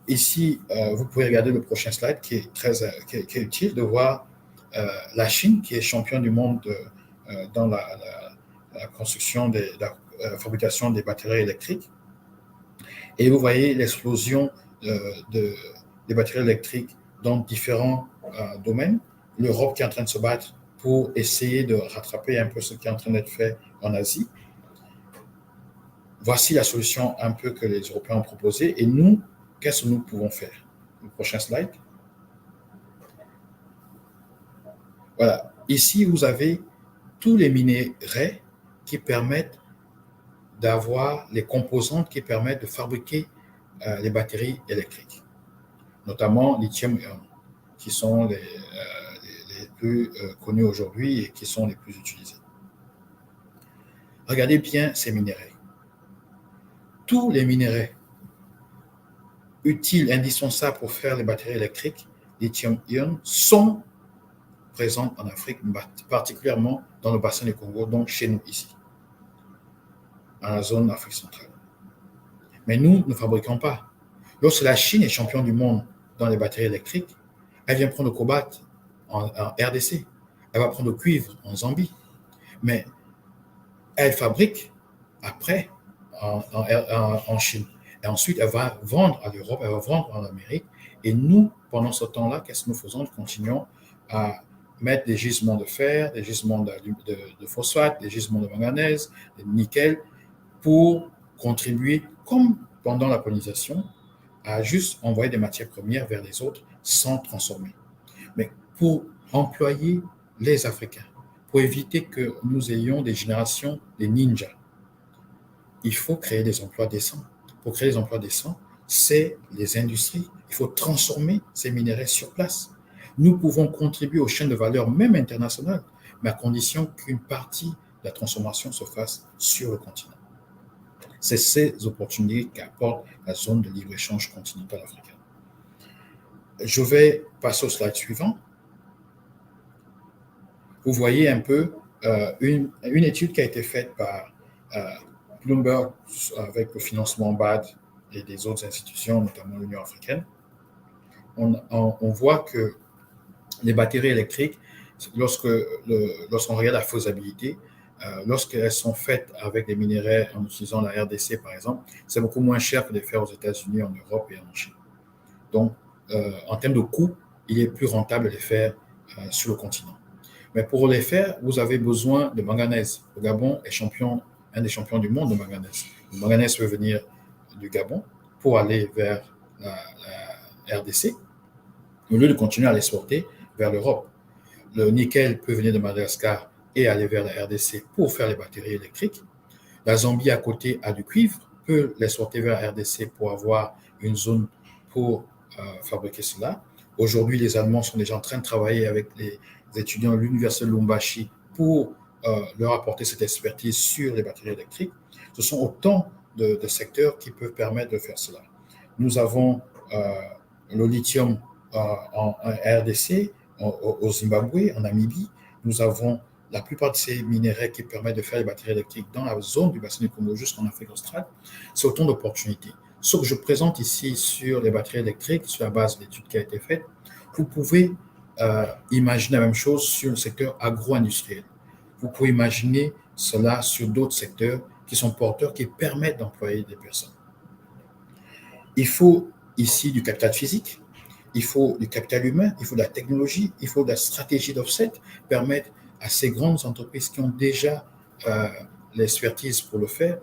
ici, vous pouvez regarder le prochain slide qui est utile de voir la Chine qui est championne du monde dans la construction, la fabrication des batteries électriques. Et vous voyez l'explosion des batteries électriques dans différents domaines. L'Europe qui est en train de se battre pour essayer de rattraper un peu ce qui est en train d'être fait en Asie. Voici la solution un peu que les Européens ont proposée. Et nous, qu'est-ce que nous pouvons faire? Le prochain slide. Voilà. Ici, vous avez tous les minerais qui permettent d'avoir les composantes qui permettent de fabriquer les batteries électriques, notamment lithium-ion, qui sont les plus connus aujourd'hui et qui sont les plus utilisés. Regardez bien ces minéraux. Tous les minéraux utiles, indispensables pour faire les batteries électriques, lithium-ion, sont présents en Afrique, particulièrement dans le bassin du Congo, donc chez nous ici, dans la zone Afrique centrale. Mais nous ne fabriquons pas. Lorsque la Chine est championne du monde dans les batteries électriques, elle vient prendre le cobalt en RDC, elle va prendre le cuivre en Zambie, mais elle fabrique après en Chine. Et ensuite, elle va vendre à l'Europe, elle va vendre en Amérique. Et nous, pendant ce temps-là, qu'est-ce que nous faisons? Nous continuons à mettre des gisements de fer, des gisements de phosphate, des gisements de manganèse, de nickel, pour contribuer, comme pendant la pollinisation, à juste envoyer des matières premières vers les autres sans transformer. Mais pour employer les Africains, pour éviter que nous ayons des générations de ninjas, il faut créer des emplois décents. Pour créer des emplois décents, c'est les industries. Il faut transformer ces minéraux sur place. Nous pouvons contribuer aux chaînes de valeur, même internationales, mais à condition qu'une partie de la transformation se fasse sur le continent. C'est ces opportunités qu'apporte la zone de libre-échange continentale africaine. Je vais passer au slide suivant. Vous voyez un peu une étude qui a été faite par Bloomberg avec le financement BAD et des autres institutions, notamment l'Union africaine. On voit que les batteries électriques, lorsqu'on regarde la faisabilité, lorsqu'elles sont faites avec des minéraux en utilisant la RDC, par exemple, c'est beaucoup moins cher que de les faire aux États-Unis, en Europe et en Chine. Donc, en termes de coût, il est plus rentable de les faire sur le continent. Mais pour les faire, vous avez besoin de manganèse. Le Gabon est un des champions du monde de manganèse. Le manganèse peut venir du Gabon pour aller vers la RDC, au lieu de continuer à l'exporter vers l'Europe. Le nickel peut venir de Madagascar et aller vers la RDC pour faire les batteries électriques. La Zambie à côté a du cuivre, peut l'exporter vers la RDC pour avoir une zone pour fabriquer cela. Aujourd'hui, les Allemands sont déjà en train de travailler avec les étudiants de l'Université de Lubumbashi pour leur apporter cette expertise sur les batteries électriques. Ce sont autant de secteurs qui peuvent permettre de faire cela. Nous avons le lithium en RDC, au Zimbabwe, en Namibie. Nous avons la plupart de ces minéraux qui permettent de faire les batteries électriques dans la zone du bassin du Congo jusqu'en Afrique australe. C'est autant d'opportunités. Ce que je présente ici sur les batteries électriques, sur la base de l'étude qui a été faite, vous pouvez imaginer la même chose sur le secteur agro-industriel. Vous pouvez imaginer cela sur d'autres secteurs qui sont porteurs, qui permettent d'employer des personnes. Il faut ici du capital physique, il faut du capital humain, il faut de la technologie, il faut de la stratégie d'offset, permettre à ces grandes entreprises qui ont déjà l'expertise pour le faire,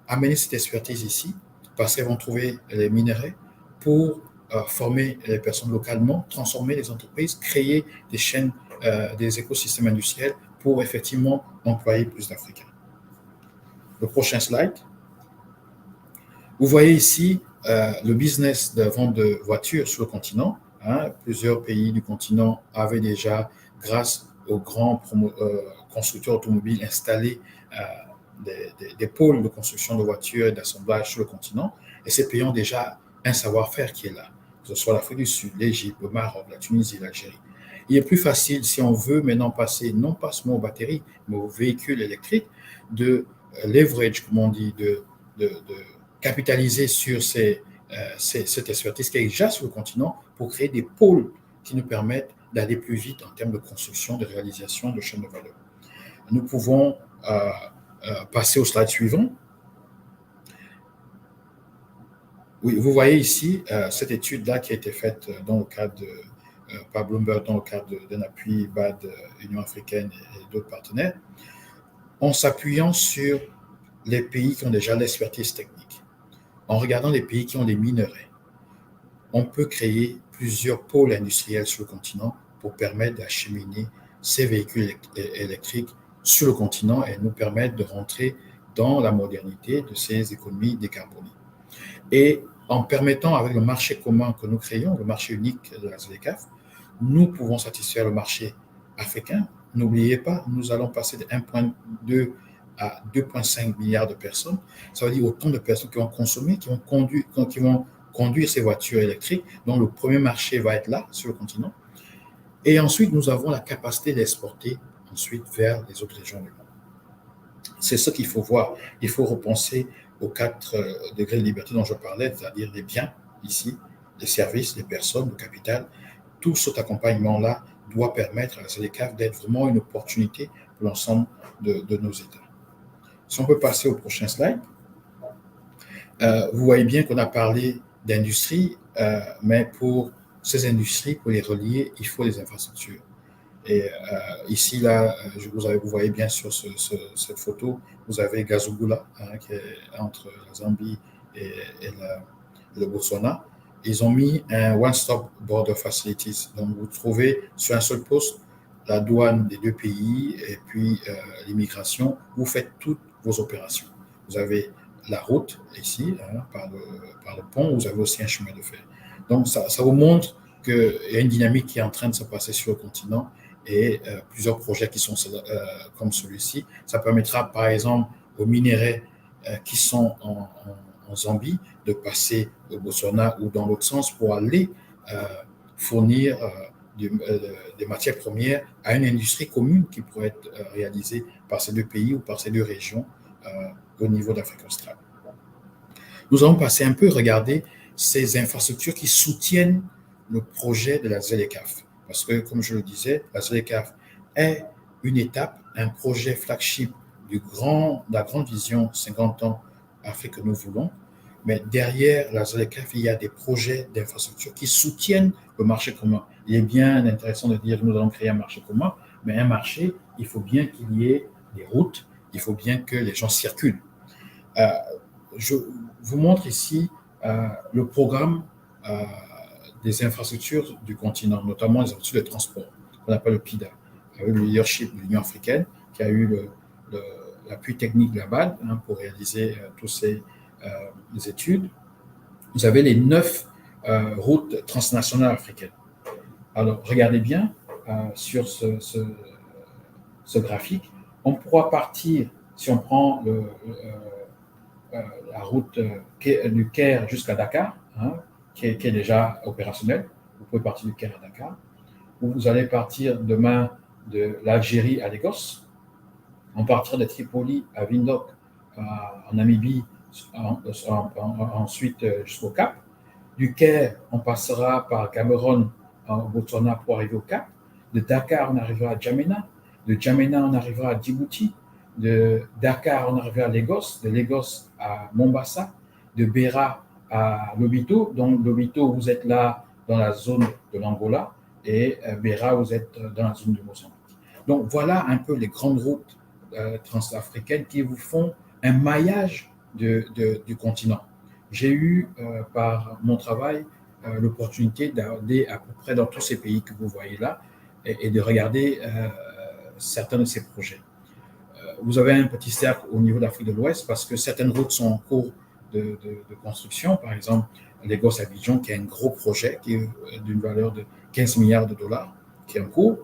amener cette expertise ici, parce qu'elles vont trouver les minéraux pour former les personnes localement, transformer les entreprises, créer des chaînes, des écosystèmes industriels pour effectivement employer plus d'Africains. Le prochain slide. Vous voyez ici le business de vente de voitures sur le continent. Plusieurs pays du continent avaient déjà, grâce aux grands constructeurs automobiles, installé des pôles de construction de voitures et d'assemblage sur le continent. Et ces pays ont déjà un savoir-faire qui est là, que ce soit l'Afrique du Sud, l'Égypte, le Maroc, la Tunisie, l'Algérie. Il est plus facile, si on veut maintenant passer, non pas seulement aux batteries, mais aux véhicules électriques, de leverage, comme on dit, de capitaliser sur cette expertise qui est déjà sur le continent pour créer des pôles qui nous permettent d'aller plus vite en termes de construction, de réalisation de chaînes de valeur. Nous pouvons passer au slide suivant. Oui, vous voyez ici cette étude-là qui a été faite dans le cadre par Bloomberg, dans le cadre d'un appui BAD, Union africaine et d'autres partenaires, en s'appuyant sur les pays qui ont déjà l'expertise technique. En regardant les pays qui ont des minerais, on peut créer plusieurs pôles industriels sur le continent pour permettre d'acheminer ces véhicules électriques sur le continent et nous permettre de rentrer dans la modernité de ces économies décarbonées. Et en permettant, avec le marché commun que nous créons, le marché unique de la ZLECAf, nous pouvons satisfaire le marché africain. N'oubliez pas, nous allons passer de 1,2 à 2,5 milliards de personnes. Ça veut dire autant de personnes qui vont consommer, qui vont conduire ces voitures électriques. Donc, le premier marché va être là, sur le continent. Et ensuite, nous avons la capacité d'exporter ensuite vers les autres régions du monde. C'est ce qu'il faut voir. Il faut repenser aux 4 degrés de liberté dont je parlais, c'est-à-dire les biens ici, les services, les personnes, le capital. Tout cet accompagnement-là doit permettre à la ZLECAf d'être vraiment une opportunité pour l'ensemble de nos États. Si on peut passer au prochain slide. Vous voyez bien qu'on a parlé d'industrie, mais pour ces industries, pour les relier, il faut des infrastructures. Et ici, là, vous voyez bien sur cette photo, vous avez Gazugula, qui est entre la Zambie et le Botswana. Ils ont mis un One-Stop Border Facilities. Donc, vous trouvez sur un seul poste la douane des 2 pays et puis l'immigration. Vous faites toutes vos opérations. Vous avez la route ici, par le pont. Vous avez aussi un chemin de fer. Donc, ça vous montre qu'il y a une dynamique qui est en train de se passer sur le continent et plusieurs projets qui sont comme celui-ci. Ça permettra, par exemple, aux minéraux qui sont en Zambie de passer au Botswana ou dans l'autre sens pour aller fournir des matières premières à une industrie commune qui pourrait être réalisée par ces 2 pays ou par ces 2 régions au niveau d'Afrique australe. Nous allons passer un peu regarder ces infrastructures qui soutiennent le projet de la ZLECAf. Parce que, comme je le disais, la ZLECAf est une étape, un projet flagship de la grande vision 50 ans Afrique que nous voulons. Mais derrière la ZLECAf, il y a des projets d'infrastructure qui soutiennent le marché commun. Il est bien intéressant de dire que nous allons créer un marché commun, mais un marché, il faut bien qu'il y ait des routes, il faut bien que les gens circulent. je vous montre ici le programme des infrastructures du continent, notamment les infrastructures de transport, qu'on appelle le PIDA, avec le leadership de l'Union africaine, qui a eu l'appui technique de la BAD pour réaliser toutes ces études. Vous avez les 9 routes transnationales africaines. Alors, regardez bien sur ce graphique. On pourra partir, si on prend la route du Caire jusqu'à Dakar, qui est déjà opérationnelle. Vous pouvez partir du Caire à Dakar. Vous allez partir demain de l'Algérie à Lagos. On partira de Tripoli à Windhoek en Namibie, ensuite jusqu'au Cap. Du Caire, on passera par Cameroun au Botswana pour arriver au Cap. De Dakar, on arrivera à Djamena. De Djamena, on arrivera à Djibouti. De Dakar, on arrivera à Lagos. De Lagos à Mombasa. De Beira à Lobito. Donc, Lobito, vous êtes là dans la zone de l'Angola. Et Beira, vous êtes dans la zone du Mozambique. Donc, voilà un peu les grandes routes transafricaines qui vous font un maillage du continent. J'ai eu, par mon travail, l'opportunité d'aller à peu près dans tous ces pays que vous voyez là et de regarder certains de ces projets. Vous avez un petit cercle au niveau de l'Afrique de l'Ouest parce que certaines routes sont en cours de construction. Par exemple, Lagos-Abidjan, qui est un gros projet qui est d'une valeur de 15 milliards de dollars, qui est en cours.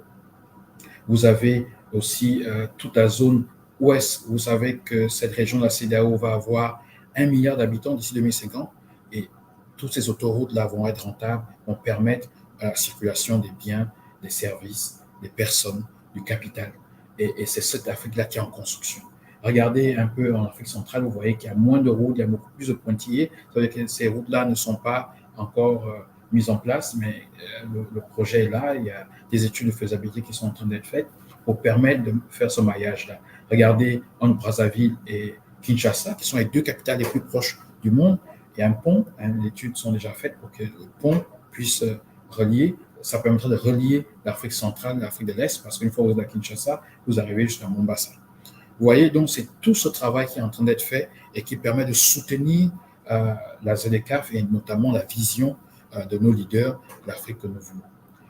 Vous avez aussi toute la zone ouest. Vous savez que cette région de la CEDEAO va avoir 1 milliard d'habitants d'ici 2050 et toutes ces autoroutes-là vont être rentables, vont permettre la circulation des biens, des services, des personnes, du capital. Et c'est cette Afrique-là qui est en construction. Regardez un peu en Afrique centrale, vous voyez qu'il y a moins de routes, il y a beaucoup plus de pointillés. Ça veut dire que ces routes-là ne sont pas encore mises en place, mais le projet est là. Il y a des études de faisabilité qui sont en train d'être faites pour permettre de faire ce maillage-là. Regardez entre Brazzaville et Kinshasa, qui sont les 2 capitales les plus proches du monde. Il y a un pont, les études sont déjà faites pour que le pont puisse relier. Ça permettra de relier l'Afrique centrale et l'Afrique de l'Est, parce qu'une fois que vous êtes à Kinshasa, vous arrivez jusqu'à Mombasa. Vous voyez, donc c'est tout ce travail qui est en train d'être fait et qui permet de soutenir la ZLECAf et notamment la vision de nos leaders de l'Afrique que nous voulons.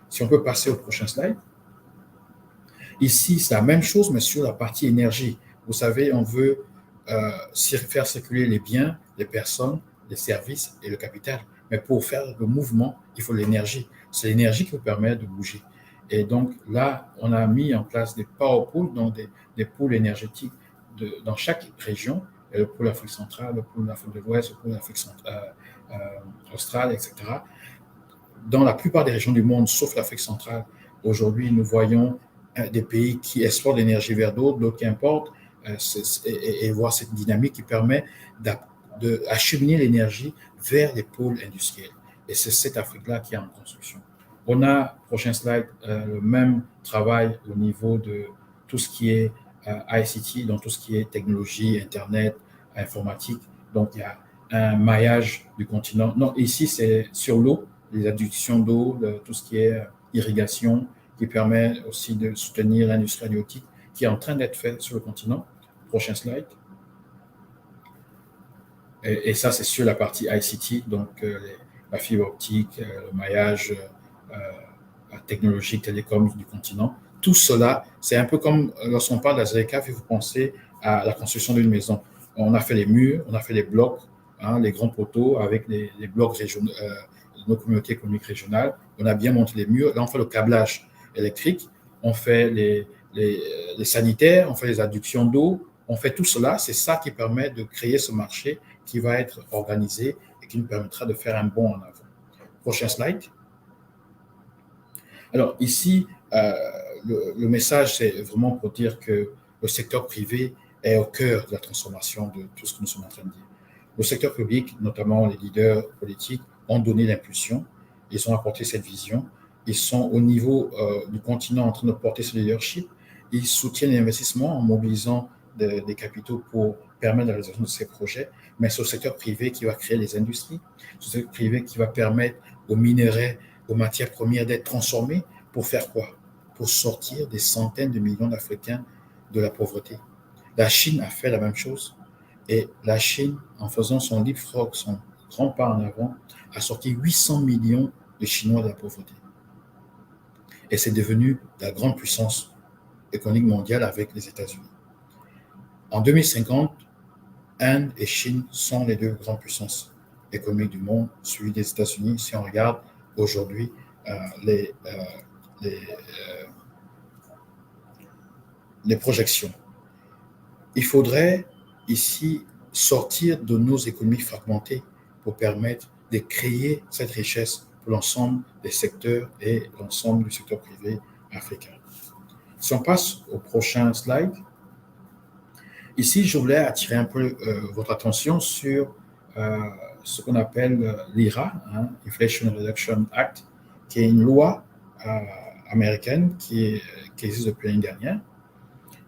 Si on peut passer au prochain slide. Ici, c'est la même chose, mais sur la partie énergie. Vous savez, on veut faire circuler les biens, les personnes, les services et le capital. Mais pour faire le mouvement, il faut l'énergie. C'est l'énergie qui vous permet de bouger. Et donc là, on a mis en place des power pools, donc des pôles énergétiques dans chaque région. Le pôle Afrique centrale, le pôle Afrique de l'Ouest, le pôle Afrique australe, etc. Dans la plupart des régions du monde, sauf l'Afrique centrale, aujourd'hui, nous voyons des pays qui exportent l'énergie vers d'autres qui importent, et voir cette dynamique qui permet d'acheminer l'énergie vers les pôles industriels. Et c'est cette Afrique-là qui est en construction. On a, prochain slide, le même travail au niveau de tout ce qui est ICT, donc tout ce qui est technologie, Internet, informatique. Donc, il y a un maillage du continent. Non, ici, c'est sur l'eau, les adductions d'eau, tout ce qui est irrigation, qui permet aussi de soutenir l'industrie halieutique qui est en train d'être fait sur le continent. Prochain slide. Et ça, c'est sur la partie ICT, donc la fibre optique, le maillage technologique, télécom du continent. Tout cela, c'est un peu comme lorsqu'on parle de la ZLECAf et vous pensez à la construction d'une maison. On a fait les murs, on a fait les blocs, les grands poteaux avec les blocs régionaux, nos communautés économiques régionales. On a bien monté les murs. Là, on fait le câblage électrique, on fait les sanitaires, on fait les adductions d'eau, on fait tout cela. C'est ça qui permet de créer ce marché qui va être organisé et qui nous permettra de faire un bond en avant. Prochain slide. Alors ici, le message, c'est vraiment pour dire que le secteur privé est au cœur de la transformation de tout ce que nous sommes en train de dire. Le secteur public, notamment les leaders politiques, ont donné l'impulsion, ils ont apporté cette vision, ils sont au niveau du continent en train de porter ce leadership, ils soutiennent l'investissement en mobilisant des capitaux pour permettre la réalisation de ces projets, mais c'est le secteur privé qui va créer les industries, c'est le secteur privé qui va permettre aux minerais, aux matières premières d'être transformées pour faire quoi? Pour sortir des centaines de millions d'Africains de la pauvreté. La Chine a fait la même chose. Et la Chine, en faisant son leapfrog, son grand pas en avant, a sorti 800 millions de Chinois de la pauvreté. Et c'est devenu la grande puissance économique mondiale avec les États-Unis. En 2050, Inde et Chine sont les deux grandes puissances économiques du monde, suivies des États-Unis. Si on regarde aujourd'hui les projections, il faudrait ici sortir de nos économies fragmentées pour permettre de créer cette richesse pour l'ensemble des secteurs et l'ensemble du secteur privé africain. Si on passe au prochain slide, ici, je voulais attirer un peu votre attention sur ce qu'on appelle l'IRA, Inflation Reduction Act, qui est une loi américaine qui existe depuis l'année dernière,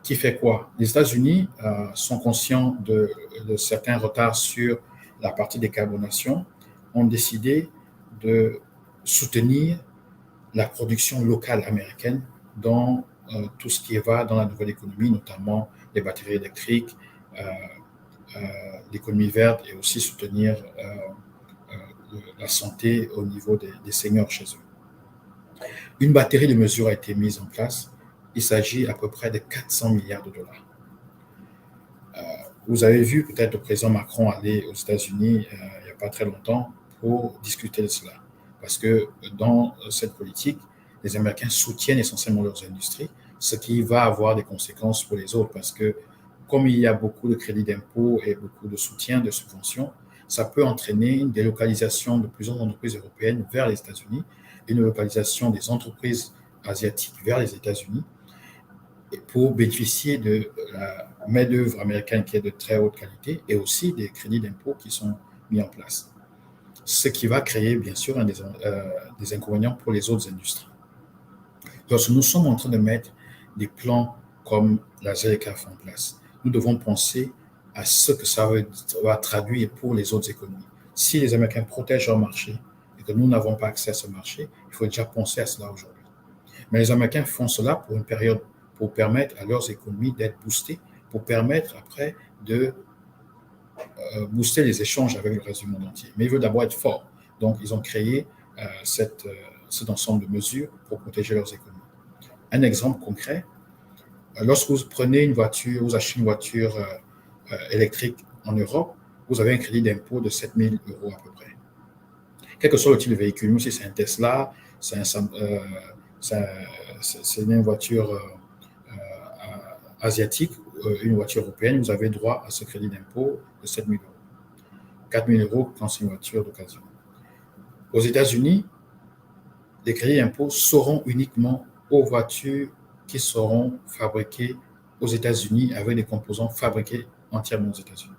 qui fait quoi? Les États-Unis sont conscients de certains retards sur la partie décarbonation, ont décidé de soutenir la production locale américaine dans tout ce qui va dans la nouvelle économie, notamment les batteries électriques, l'économie verte et aussi soutenir la santé au niveau des seniors chez eux. Une batterie de mesures a été mise en place. Il s'agit à peu près de 400 milliards de dollars. Vous avez vu peut-être le président Macron aller aux États-Unis il n'y a pas très longtemps pour discuter de cela. Parce que dans cette politique, les Américains soutiennent essentiellement leurs industries, ce qui va avoir des conséquences pour les autres. Parce que comme il y a beaucoup de crédits d'impôt et beaucoup de soutien, de subventions, ça peut entraîner une délocalisation de plusieurs entreprises européennes vers les États-Unis, une localisation des entreprises asiatiques vers les États-Unis, pour bénéficier de la main-d'œuvre américaine qui est de très haute qualité et aussi des crédits d'impôt qui sont mis en place. Ce qui va créer, bien sûr, des inconvénients pour les autres industries. Lorsque nous sommes en train de mettre des plans comme la ZLECAf en place, nous devons penser à ce que ça va traduire pour les autres économies. Si les Américains protègent leur marché et que nous n'avons pas accès à ce marché, il faut déjà penser à cela aujourd'hui. Mais les Américains font cela pour une période, pour permettre à leurs économies d'être boostées, pour permettre après de booster les échanges avec le reste du monde entier. Mais ils veulent d'abord être forts. Donc, ils ont créé cet ensemble de mesures pour protéger leurs économies. Un exemple concret, lorsque vous prenez une voiture, vous achetez une voiture électrique en Europe, vous avez un crédit d'impôt de 7 000 € à peu près. Quel que soit le type de véhicule, même si c'est un Tesla, c'est une voiture asiatique, une voiture européenne, vous avez droit à ce crédit d'impôt de 7 000 €. 4 000 € quand c'est une voiture d'occasion. Aux États-Unis, les crédits d'impôt seront uniquement aux voitures qui seront fabriquées aux États-Unis avec des composants fabriqués entièrement aux États-Unis.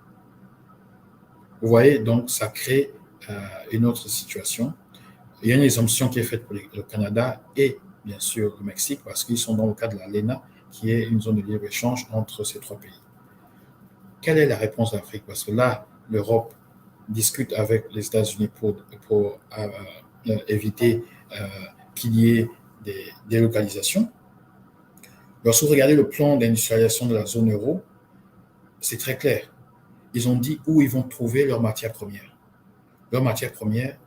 Vous voyez, donc ça crée une autre situation. Il y a une exemption qui est faite pour le Canada et bien sûr le Mexique parce qu'ils sont dans le cadre de l'ALENA, qui est une zone de libre-échange entre ces trois pays. Quelle est la réponse de l'Afrique? Parce que là, l'Europe discute avec les États-Unis pour éviter qu'il y ait des délocalisations. Lorsque vous regardez le plan d'industrialisation de la zone euro, c'est très clair. Ils ont dit où ils vont trouver leurs matières premières. Leurs matières premières,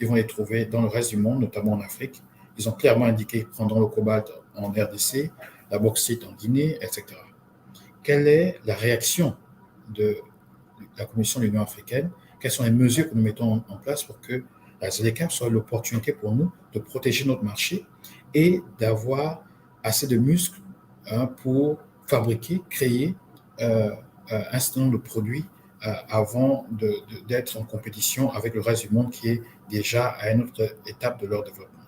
ils vont les trouver dans le reste du monde, notamment en Afrique. Ils ont clairement indiqué qu'ils prendront le cobalt en RDC, la bauxite en Guinée, etc. Quelle est la réaction de la Commission de l'Union africaine? Quelles sont les mesures que nous mettons en place pour que la ZLECAf soit l'opportunité pour nous de protéger notre marché et d'avoir assez de muscles pour fabriquer, créer un certain nombre de produits avant d'être en compétition avec le reste du monde qui est déjà à une autre étape de leur développement.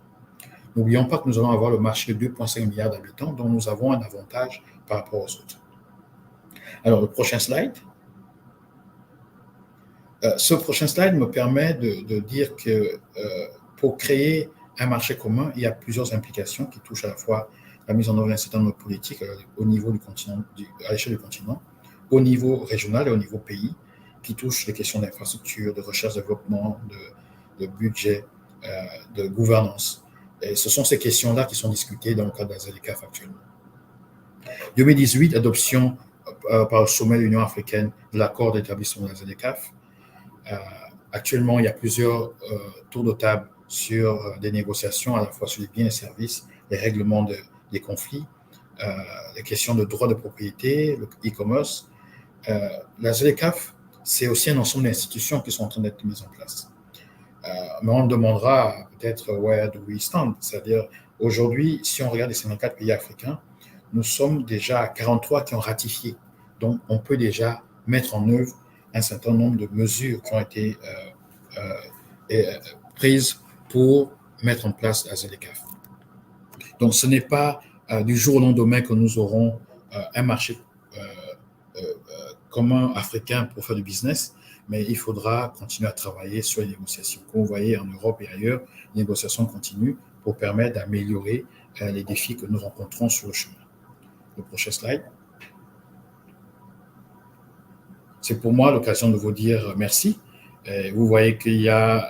N'oublions pas que nous allons avoir le marché de 2,5 milliards d'habitants, dont nous avons un avantage par rapport aux autres. Alors, le prochain slide. Ce prochain slide me permet de dire que pour créer un marché commun, il y a plusieurs implications qui touchent à la fois la mise en œuvre d'un certain nombre de politiques au niveau du continent, à l'échelle du continent, au niveau régional et au niveau pays, qui touchent les questions d'infrastructure, de recherche-développement, de budget, de gouvernance. Et ce sont ces questions-là qui sont discutées dans le cadre de la ZLECAf actuellement. 2018, adoption par le sommet de l'Union africaine de l'accord d'établissement de la ZLECAf. Actuellement, il y a plusieurs tours de table sur des négociations, à la fois sur les biens et services, les règlements des conflits, les questions de droit de propriété, le e-commerce. La ZLECAf, c'est aussi un ensemble d'institutions qui sont en train d'être mises en place. Mais on demandera peut-être where do we stand, c'est-à-dire aujourd'hui, si on regarde les 54 pays africains, nous sommes déjà à 43 qui ont ratifié. Donc, on peut déjà mettre en œuvre un certain nombre de mesures qui ont été prises pour mettre en place la ZLECAf. Donc, ce n'est pas du jour au lendemain que nous aurons un marché commun africain pour faire du business, mais il faudra continuer à travailler sur les négociations. Comme vous voyez, en Europe et ailleurs, les négociations continuent pour permettre d'améliorer les défis que nous rencontrons sur le chemin. Le prochain slide. C'est pour moi l'occasion de vous dire merci. Vous voyez qu'il y a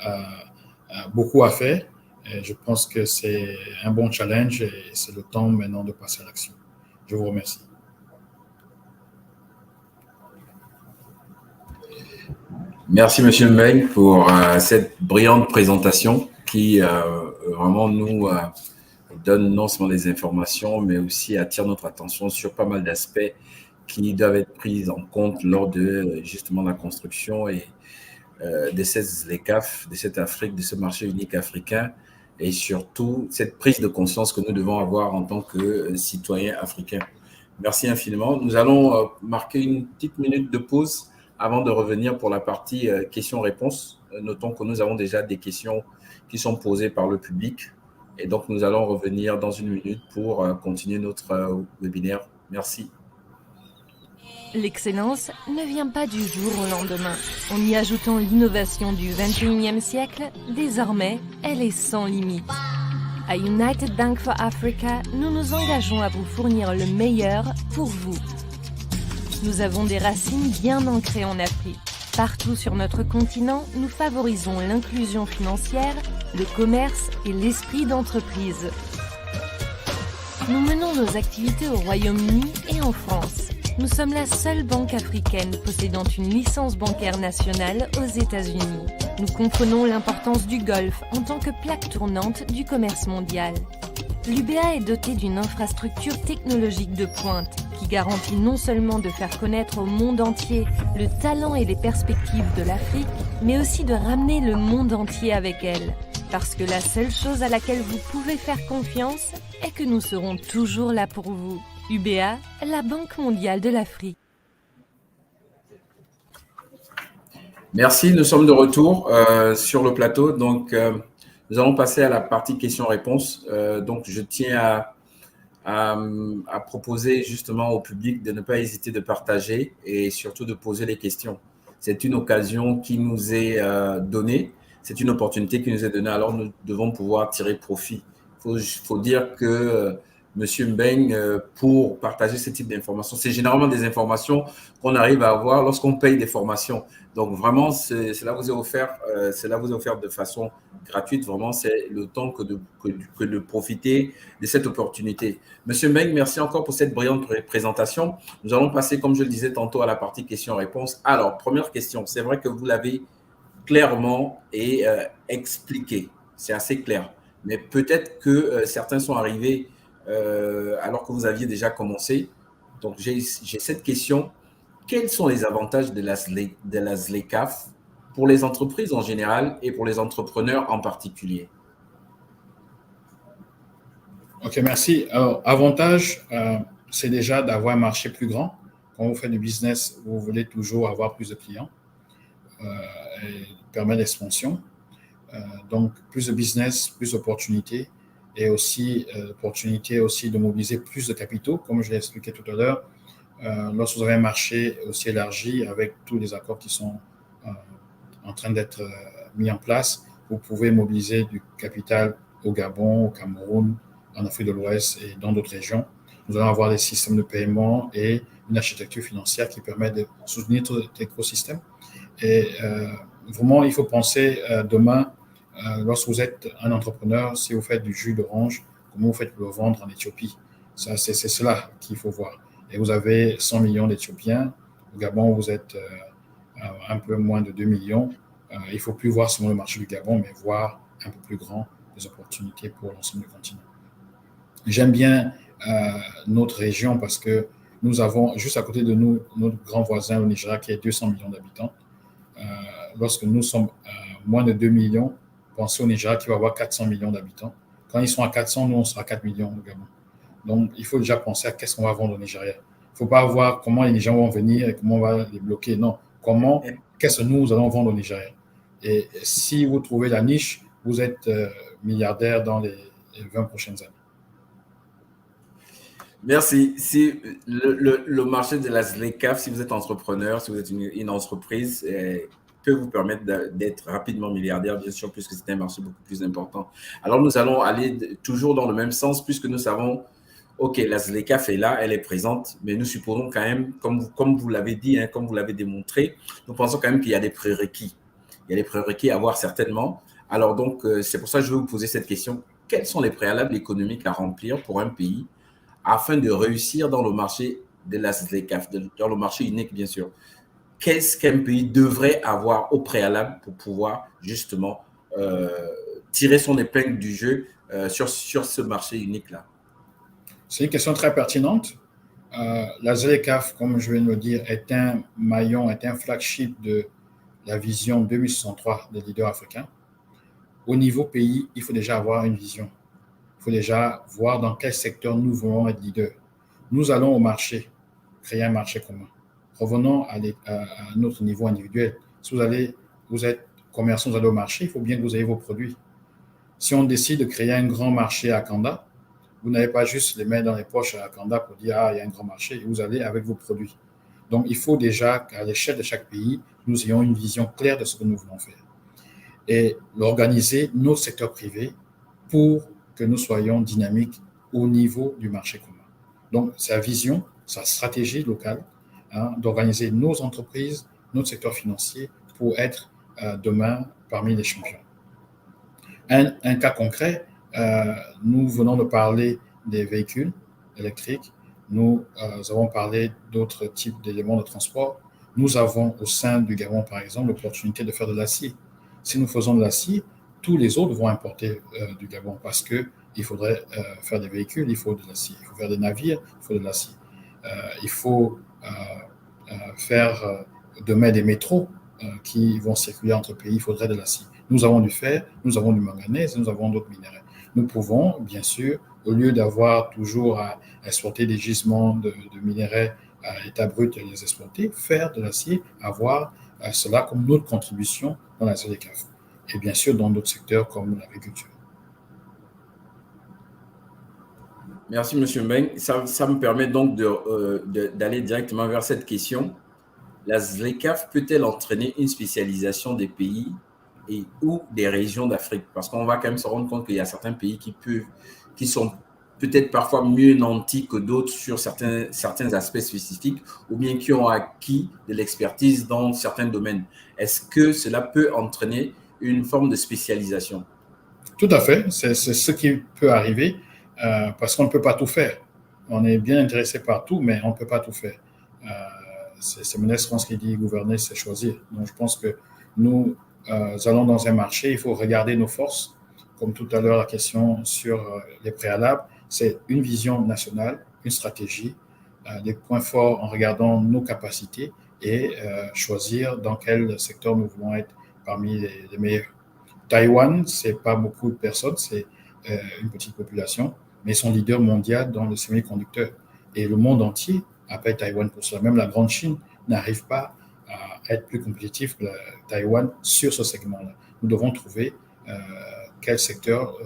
beaucoup à faire. Je pense que c'est un bon challenge et c'est le temps maintenant de passer à l'action. Je vous remercie. Merci, M. Mbeng, pour cette brillante présentation qui vraiment nous donne non seulement des informations, mais aussi attire notre attention sur pas mal d'aspects qui doivent être pris en compte lors de justement la construction et de cette ZLECAf, de cette Afrique, de ce marché unique africain, et surtout cette prise de conscience que nous devons avoir en tant que citoyens africains. Merci infiniment. Nous allons marquer une petite minute de pause avant de revenir pour la partie questions-réponses. Notons que nous avons déjà des questions qui sont posées par le public. Et donc, nous allons revenir dans une minute pour continuer notre webinaire. Merci. L'excellence ne vient pas du jour au lendemain. En y ajoutant l'innovation du 21e siècle, désormais, elle est sans limite. À United Bank for Africa, nous nous engageons à vous fournir le meilleur pour vous. Nous avons des racines bien ancrées en Afrique. Partout sur notre continent, nous favorisons l'inclusion financière, le commerce et l'esprit d'entreprise. Nous menons nos activités au Royaume-Uni et en France. Nous sommes la seule banque africaine possédant une licence bancaire nationale aux États-Unis. Nous comprenons l'importance du Golfe en tant que plaque tournante du commerce mondial. L'UBA est dotée d'une infrastructure technologique de pointe qui garantit non seulement de faire connaître au monde entier le talent et les perspectives de l'Afrique, mais aussi de ramener le monde entier avec elle. Parce que la seule chose à laquelle vous pouvez faire confiance est que nous serons toujours là pour vous. UBA, la Banque mondiale de l'Afrique. Merci, nous sommes de retour sur le plateau. Donc, nous allons passer à la partie questions-réponses. Donc, je tiens à proposer justement au public de ne pas hésiter de partager et surtout de poser les questions. C'est une occasion qui nous est donnée, c'est une opportunité qui nous est donnée, alors nous devons pouvoir tirer profit. Il faut dire que Monsieur Mbeng, pour partager ce type d'informations, c'est généralement des informations qu'on arrive à avoir lorsqu'on paye des formations. Donc vraiment, cela vous est offert de façon gratuite. Vraiment, c'est le temps que de profiter de cette opportunité. Monsieur Mbeng, merci encore pour cette brillante présentation. Nous allons passer, comme je le disais tantôt, à la partie questions-réponses. Alors, première question, c'est vrai que vous l'avez clairement et expliqué. C'est assez clair. Mais peut-être que certains sont arrivés alors que vous aviez déjà commencé. Donc, j'ai cette question. Quels sont les avantages de la ZLECAf pour les entreprises en général et pour les entrepreneurs en particulier? OK, merci. Alors, avantage, c'est déjà d'avoir un marché plus grand. Quand vous faites du business, vous voulez toujours avoir plus de clients et permettre l'expansion. Donc, plus de business, plus d'opportunités et aussi l'opportunité aussi de mobiliser plus de capitaux, comme je l'ai expliqué tout à l'heure. Lorsque vous avez un marché aussi élargi avec tous les accords qui sont en train d'être mis en place, vous pouvez mobiliser du capital au Gabon, au Cameroun, en Afrique de l'Ouest et dans d'autres régions. Nous allons avoir des systèmes de paiement et une architecture financière qui permet de soutenir tout l'écosystème. Et vraiment, il faut penser demain, lorsque vous êtes un entrepreneur, si vous faites du jus d'orange, comment vous faites pour le vendre en Éthiopie? C'est cela qu'il faut voir. et vous avez 100 millions d'Éthiopiens. Au Gabon, vous êtes un peu moins de 2 millions. Il ne faut plus voir seulement le marché du Gabon, mais voir un peu plus grand les opportunités pour l'ensemble du continent. J'aime bien notre région parce que nous avons juste à côté de nous notre grand voisin, le Nigeria, qui a 200 millions d'habitants. Lorsque nous sommes moins de 2 millions, pensez au Nigeria qui va avoir 400 millions d'habitants. Quand ils sont à 400, nous, on sera à 4 millions au Gabon. Donc, il faut déjà penser à qu'est-ce qu'on va vendre au Nigeria. Il ne faut pas voir comment les gens vont venir et comment on va les bloquer. Non, qu'est-ce que nous allons vendre au Nigeria. Et si vous trouvez la niche, vous êtes milliardaire dans les 20 prochaines années. Merci. Si le marché de la ZLECAf, si vous êtes entrepreneur, si vous êtes une entreprise, peut vous permettre d'être rapidement milliardaire, bien sûr, puisque c'est un marché beaucoup plus important. Alors, nous allons aller toujours dans le même sens, puisque nous savons, OK, la ZLECAf est là, elle est présente, mais nous supposons quand même, comme vous l'avez dit, hein, comme vous l'avez démontré, nous pensons quand même qu'il y a des prérequis. Il y a des prérequis à avoir certainement. Alors donc, c'est pour ça que je vais vous poser cette question. Quels sont les préalables économiques à remplir pour un pays afin de réussir dans le marché de la ZLECAf, dans le marché unique, bien sûr? Qu'est-ce qu'un pays devrait avoir au préalable pour pouvoir justement tirer son épingle du jeu sur ce marché unique-là? C'est une question très pertinente. La ZLECAf, comme je viens de le dire, est un maillon, est un flagship de la vision 2063 des leaders africains. Au niveau pays, il faut déjà avoir une vision. Il faut déjà voir dans quel secteur nous voulons être leaders. Nous allons au marché, créer un marché commun. Revenons à notre niveau individuel. Si vous êtes commerçant, vous allez au marché, il faut bien que vous ayez vos produits. Si on décide de créer un grand marché à Kanda, vous n'avez pas juste les mains dans les poches à Kanda pour dire « Ah, il y a un grand marché ». Vous allez avec vos produits. Donc, il faut déjà qu'à l'échelle de chaque pays, nous ayons une vision claire de ce que nous voulons faire. Et organiser nos secteurs privés pour que nous soyons dynamiques au niveau du marché commun. Donc, sa vision, sa stratégie locale, d'organiser nos entreprises, notre secteur financier pour être demain parmi les champions. Un cas concret, nous venons de parler des véhicules électriques, nous avons parlé d'autres types d'éléments de transport. Nous avons au sein du Gabon, par exemple, l'opportunité de faire de l'acier. Si nous faisons de l'acier, tous les autres vont importer du Gabon parce qu'il faudrait faire des véhicules, il faut de l'acier. Il faut faire des navires, il faut de l'acier. Il faut faire demain des métros qui vont circuler entre pays, il faudrait de l'acier. Nous avons du fer, nous avons du manganèse, nous avons d'autres minéraux. Nous pouvons, bien sûr, au lieu d'avoir toujours à exploiter des gisements de minéraux à l'état brut et les exporter, faire de l'acier, avoir cela comme notre contribution dans la ZLECAf. Et bien sûr, dans d'autres secteurs comme l'agriculture. Merci, M. Mbeng. Ça me permet donc d'aller directement vers cette question. La ZLECAf peut-elle entraîner une spécialisation des pays ou des régions d'Afrique? Parce qu'on va quand même se rendre compte qu'il y a certains pays qui sont peut-être parfois mieux nantis que d'autres sur certains aspects spécifiques ou bien qui ont acquis de l'expertise dans certains domaines. Est-ce que cela peut entraîner une forme de spécialisation? Tout à fait. C'est ce qui peut arriver parce qu'on ne peut pas tout faire. On est bien intéressé par tout, mais on ne peut pas tout faire. C'est Ménès France qui dit gouverner, c'est choisir. Donc, je pense que nous allons dans un marché, il faut regarder nos forces. Comme tout à l'heure, la question sur les préalables, c'est une vision nationale, une stratégie, des points forts en regardant nos capacités et choisir dans quel secteur nous voulons être parmi les meilleurs. Taïwan, ce n'est pas beaucoup de personnes, c'est une petite population, mais ils sont leaders mondiaux dans le semi-conducteur. Et le monde entier appelle Taïwan pour cela. Même la grande Chine n'arrive pas à être plus compétitif que Taïwan sur ce segment-là. Nous devons trouver quel secteur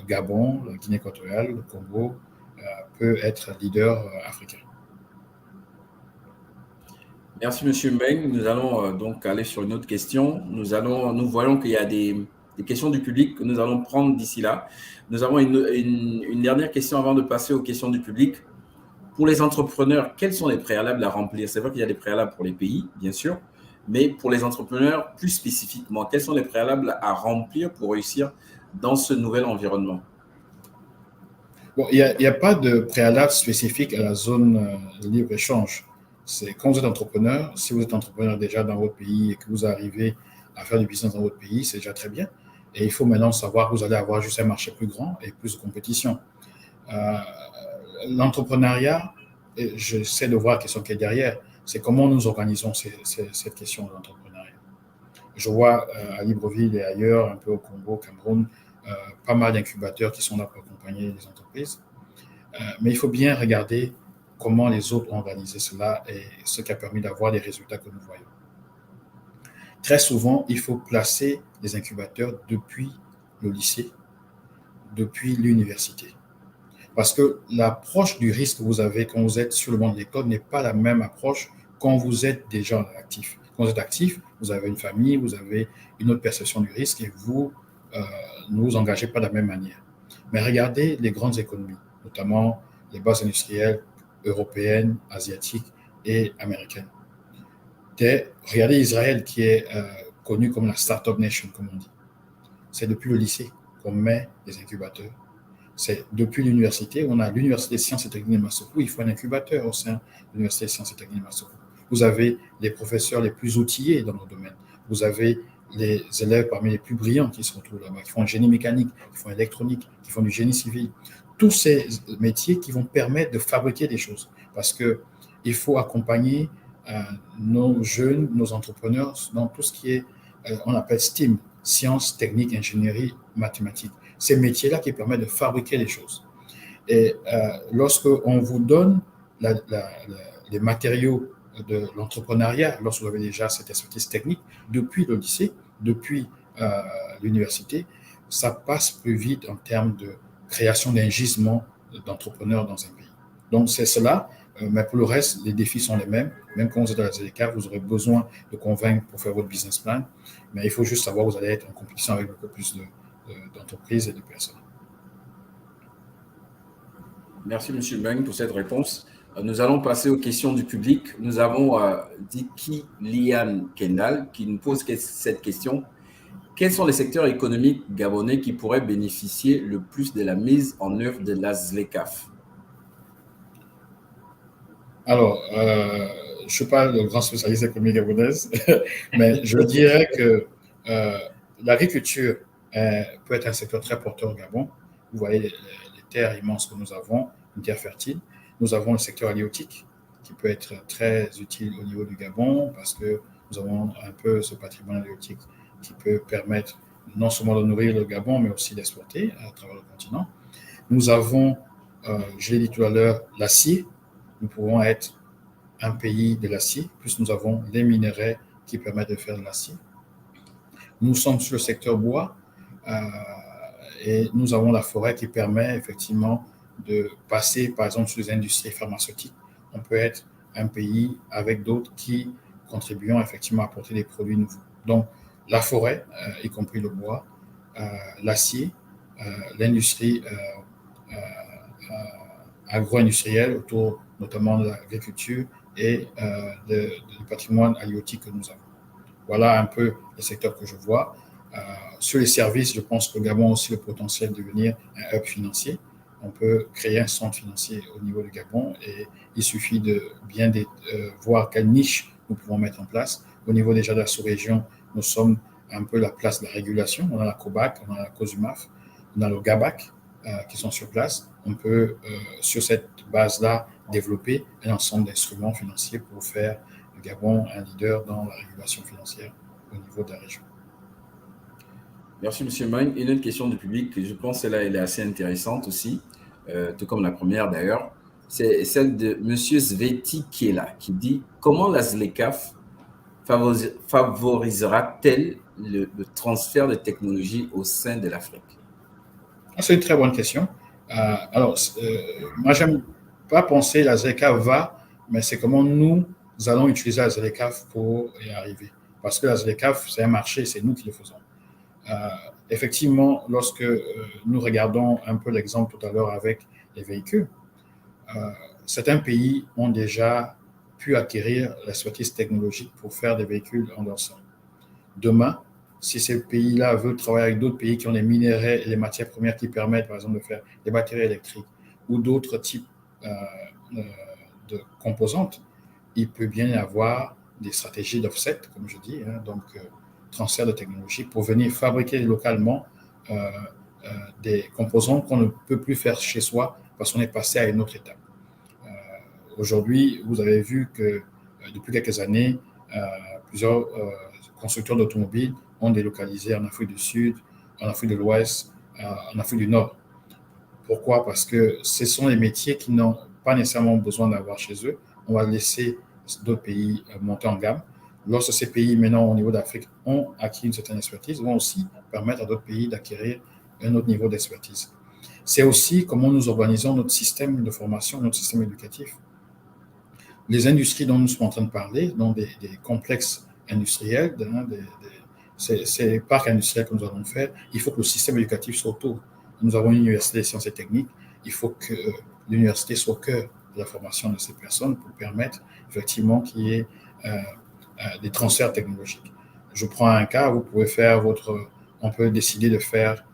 Gabon, la Guinée équatoriale, le Congo peut être leader africain. Merci, M. Mbeng. Nous allons donc aller sur une autre question. Nous voyons qu'il y a des questions du public que nous allons prendre d'ici là. Nous avons une dernière question avant de passer aux questions du public. Pour les entrepreneurs, quels sont les préalables à remplir? C'est vrai qu'il y a des préalables pour les pays, bien sûr, mais pour les entrepreneurs, plus spécifiquement, quels sont les préalables à remplir pour réussir dans ce nouvel environnement? Bon, il y a pas de préalable spécifique à la zone de libre-échange. C'est quand vous êtes entrepreneur, si vous êtes entrepreneur déjà dans votre pays et que vous arrivez à faire du business dans votre pays, c'est déjà très bien. Et il faut maintenant savoir que vous allez avoir juste un marché plus grand et plus de compétition. Euh, L'entrepreneuriat, et j'essaie de voir la question qui est derrière, c'est comment nous organisons cette question de l'entrepreneuriat. Je vois à Libreville et ailleurs, un peu au Congo, au Cameroun, pas mal d'incubateurs qui sont là pour accompagner les entreprises. Mais il faut bien regarder comment les autres ont organisé cela et ce qui a permis d'avoir les résultats que nous voyons. Très souvent, il faut placer les incubateurs depuis le lycée, depuis l'université. Parce que l'approche du risque que vous avez quand vous êtes sur le banc de l'école n'est pas la même approche quand vous êtes déjà actif. Quand vous êtes actif, vous avez une famille, vous avez une autre perception du risque et vous ne vous engagez pas de la même manière. Mais regardez les grandes économies, notamment les bases industrielles européennes, asiatiques et américaines. Regardez Israël qui est connu comme la Startup Nation, comme on dit. C'est depuis le lycée qu'on met les incubateurs. C'est depuis l'université, on a l'Université des sciences et techniques de Massokou, il faut un incubateur au sein de l'Université des sciences et techniques de Massokou. Vous avez les professeurs les plus outillés dans nos domaines. Vous avez les élèves parmi les plus brillants qui se retrouvent là-bas, qui font le génie mécanique, qui font l'électronique, qui font du génie civil. Tous ces métiers qui vont permettre de fabriquer des choses. Parce qu'il faut accompagner nos jeunes, nos entrepreneurs dans tout ce qui est, on appelle STEAM, sciences, techniques, ingénierie, mathématiques. Ces métiers-là qui permettent de fabriquer les choses. Et lorsqu'on vous donne les matériaux de l'entrepreneuriat, lorsque vous avez déjà cette expertise technique, depuis le lycée, depuis l'université, ça passe plus vite en termes de création d'un gisement d'entrepreneurs dans un pays. Donc, c'est cela. Mais pour le reste, les défis sont les mêmes. Même quand vous êtes à la ZLK, vous aurez besoin de convaincre pour faire votre business plan. Mais il faut juste savoir que vous allez être en compétition avec beaucoup plus d'entreprises et de personnes. Merci, M. Meng, pour cette réponse. Nous allons passer aux questions du public. Nous avons Diki Lian Kendall qui nous pose cette question. Quels sont les secteurs économiques gabonais qui pourraient bénéficier le plus de la mise en œuvre de la ZLECAf? Alors, je ne suis pas le grand spécialiste économique gabonaise, mais je dirais que l'agriculture peut être un secteur très porteur au Gabon. Vous voyez les terres immenses que nous avons, une terre fertile. Nous avons le secteur halieutique qui peut être très utile au niveau du Gabon parce que nous avons un peu ce patrimoine halieutique qui peut permettre non seulement de nourrir le Gabon, mais aussi d'exporter à travers le continent. Nous avons, je l'ai dit tout à l'heure, l'acier. Nous pouvons être un pays de l'acier, plus nous avons les minéraux qui permettent de faire de l'acier. Nous sommes sur le secteur bois et nous avons la forêt qui permet effectivement de passer, par exemple, sur les industries pharmaceutiques. On peut être un pays avec d'autres qui contribuent effectivement à apporter des produits nouveaux. Donc, la forêt, y compris le bois, l'acier, l'industrie agro-industrielle autour notamment de l'agriculture et du patrimoine halieutique que nous avons. Voilà un peu les secteurs que je vois. Sur les services, je pense que le Gabon a aussi le potentiel de devenir un hub financier. On peut créer un centre financier au niveau du Gabon et il suffit de bien voir quelle niche nous pouvons mettre en place. Au niveau déjà de la sous-région, nous sommes un peu la place de la régulation. On a la COBAC, on a la COSUMAF, on a le GABAC qui sont sur place. On peut, sur cette base-là, développer un ensemble d'instruments financiers pour faire du Gabon un leader dans la régulation financière au niveau de la région. Merci, M. Meng. Une autre question du public, je pense que celle-là elle est assez intéressante aussi, tout comme la première d'ailleurs. C'est celle de M. Sveti Kiela qui dit « Comment la ZLECAf favorisera-t-elle le transfert de technologies au sein de l'Afrique ?» C'est une très bonne question. Moi, j'aime pas penser la ZLECAf va, mais c'est comment nous allons utiliser la ZLECAf pour y arriver. Parce que la ZLECAf, c'est un marché, c'est nous qui le faisons. Effectivement, lorsque nous regardons un peu l'exemple tout à l'heure avec les véhicules, certains pays ont déjà pu acquérir l'expertise technologique pour faire des véhicules en leur sein. Demain, si ces pays-là veulent travailler avec d'autres pays qui ont les minéraux et les matières premières qui permettent, par exemple, de faire des batteries électriques, ou d'autres types de composantes, il peut bien y avoir des stratégies d'offset, comme je dis, donc transfert de technologie pour venir fabriquer localement des composants qu'on ne peut plus faire chez soi parce qu'on est passé à une autre étape. Aujourd'hui, vous avez vu que depuis quelques années, plusieurs constructeurs d'automobiles ont délocalisé en Afrique du Sud, en Afrique de l'Ouest, en Afrique du Nord. Pourquoi? Parce que ce sont des métiers qui n'ont pas nécessairement besoin d'avoir chez eux. On va laisser d'autres pays monter en gamme. Lorsque ces pays, maintenant au niveau d'Afrique, ont acquis une certaine expertise, vont aussi permettre à d'autres pays d'acquérir un autre niveau d'expertise. C'est aussi comment nous organisons notre système de formation, notre système éducatif. Les industries dont nous sommes en train de parler, donc des complexes industriels, ces parcs industriels que nous allons faire, il faut que le système éducatif soit autour. Nous avons une université des sciences et techniques, il faut que l'université soit au cœur de la formation de ces personnes pour permettre effectivement qu'il y ait des transferts technologiques. Je prends un cas, vous pouvez faire on peut décider de faire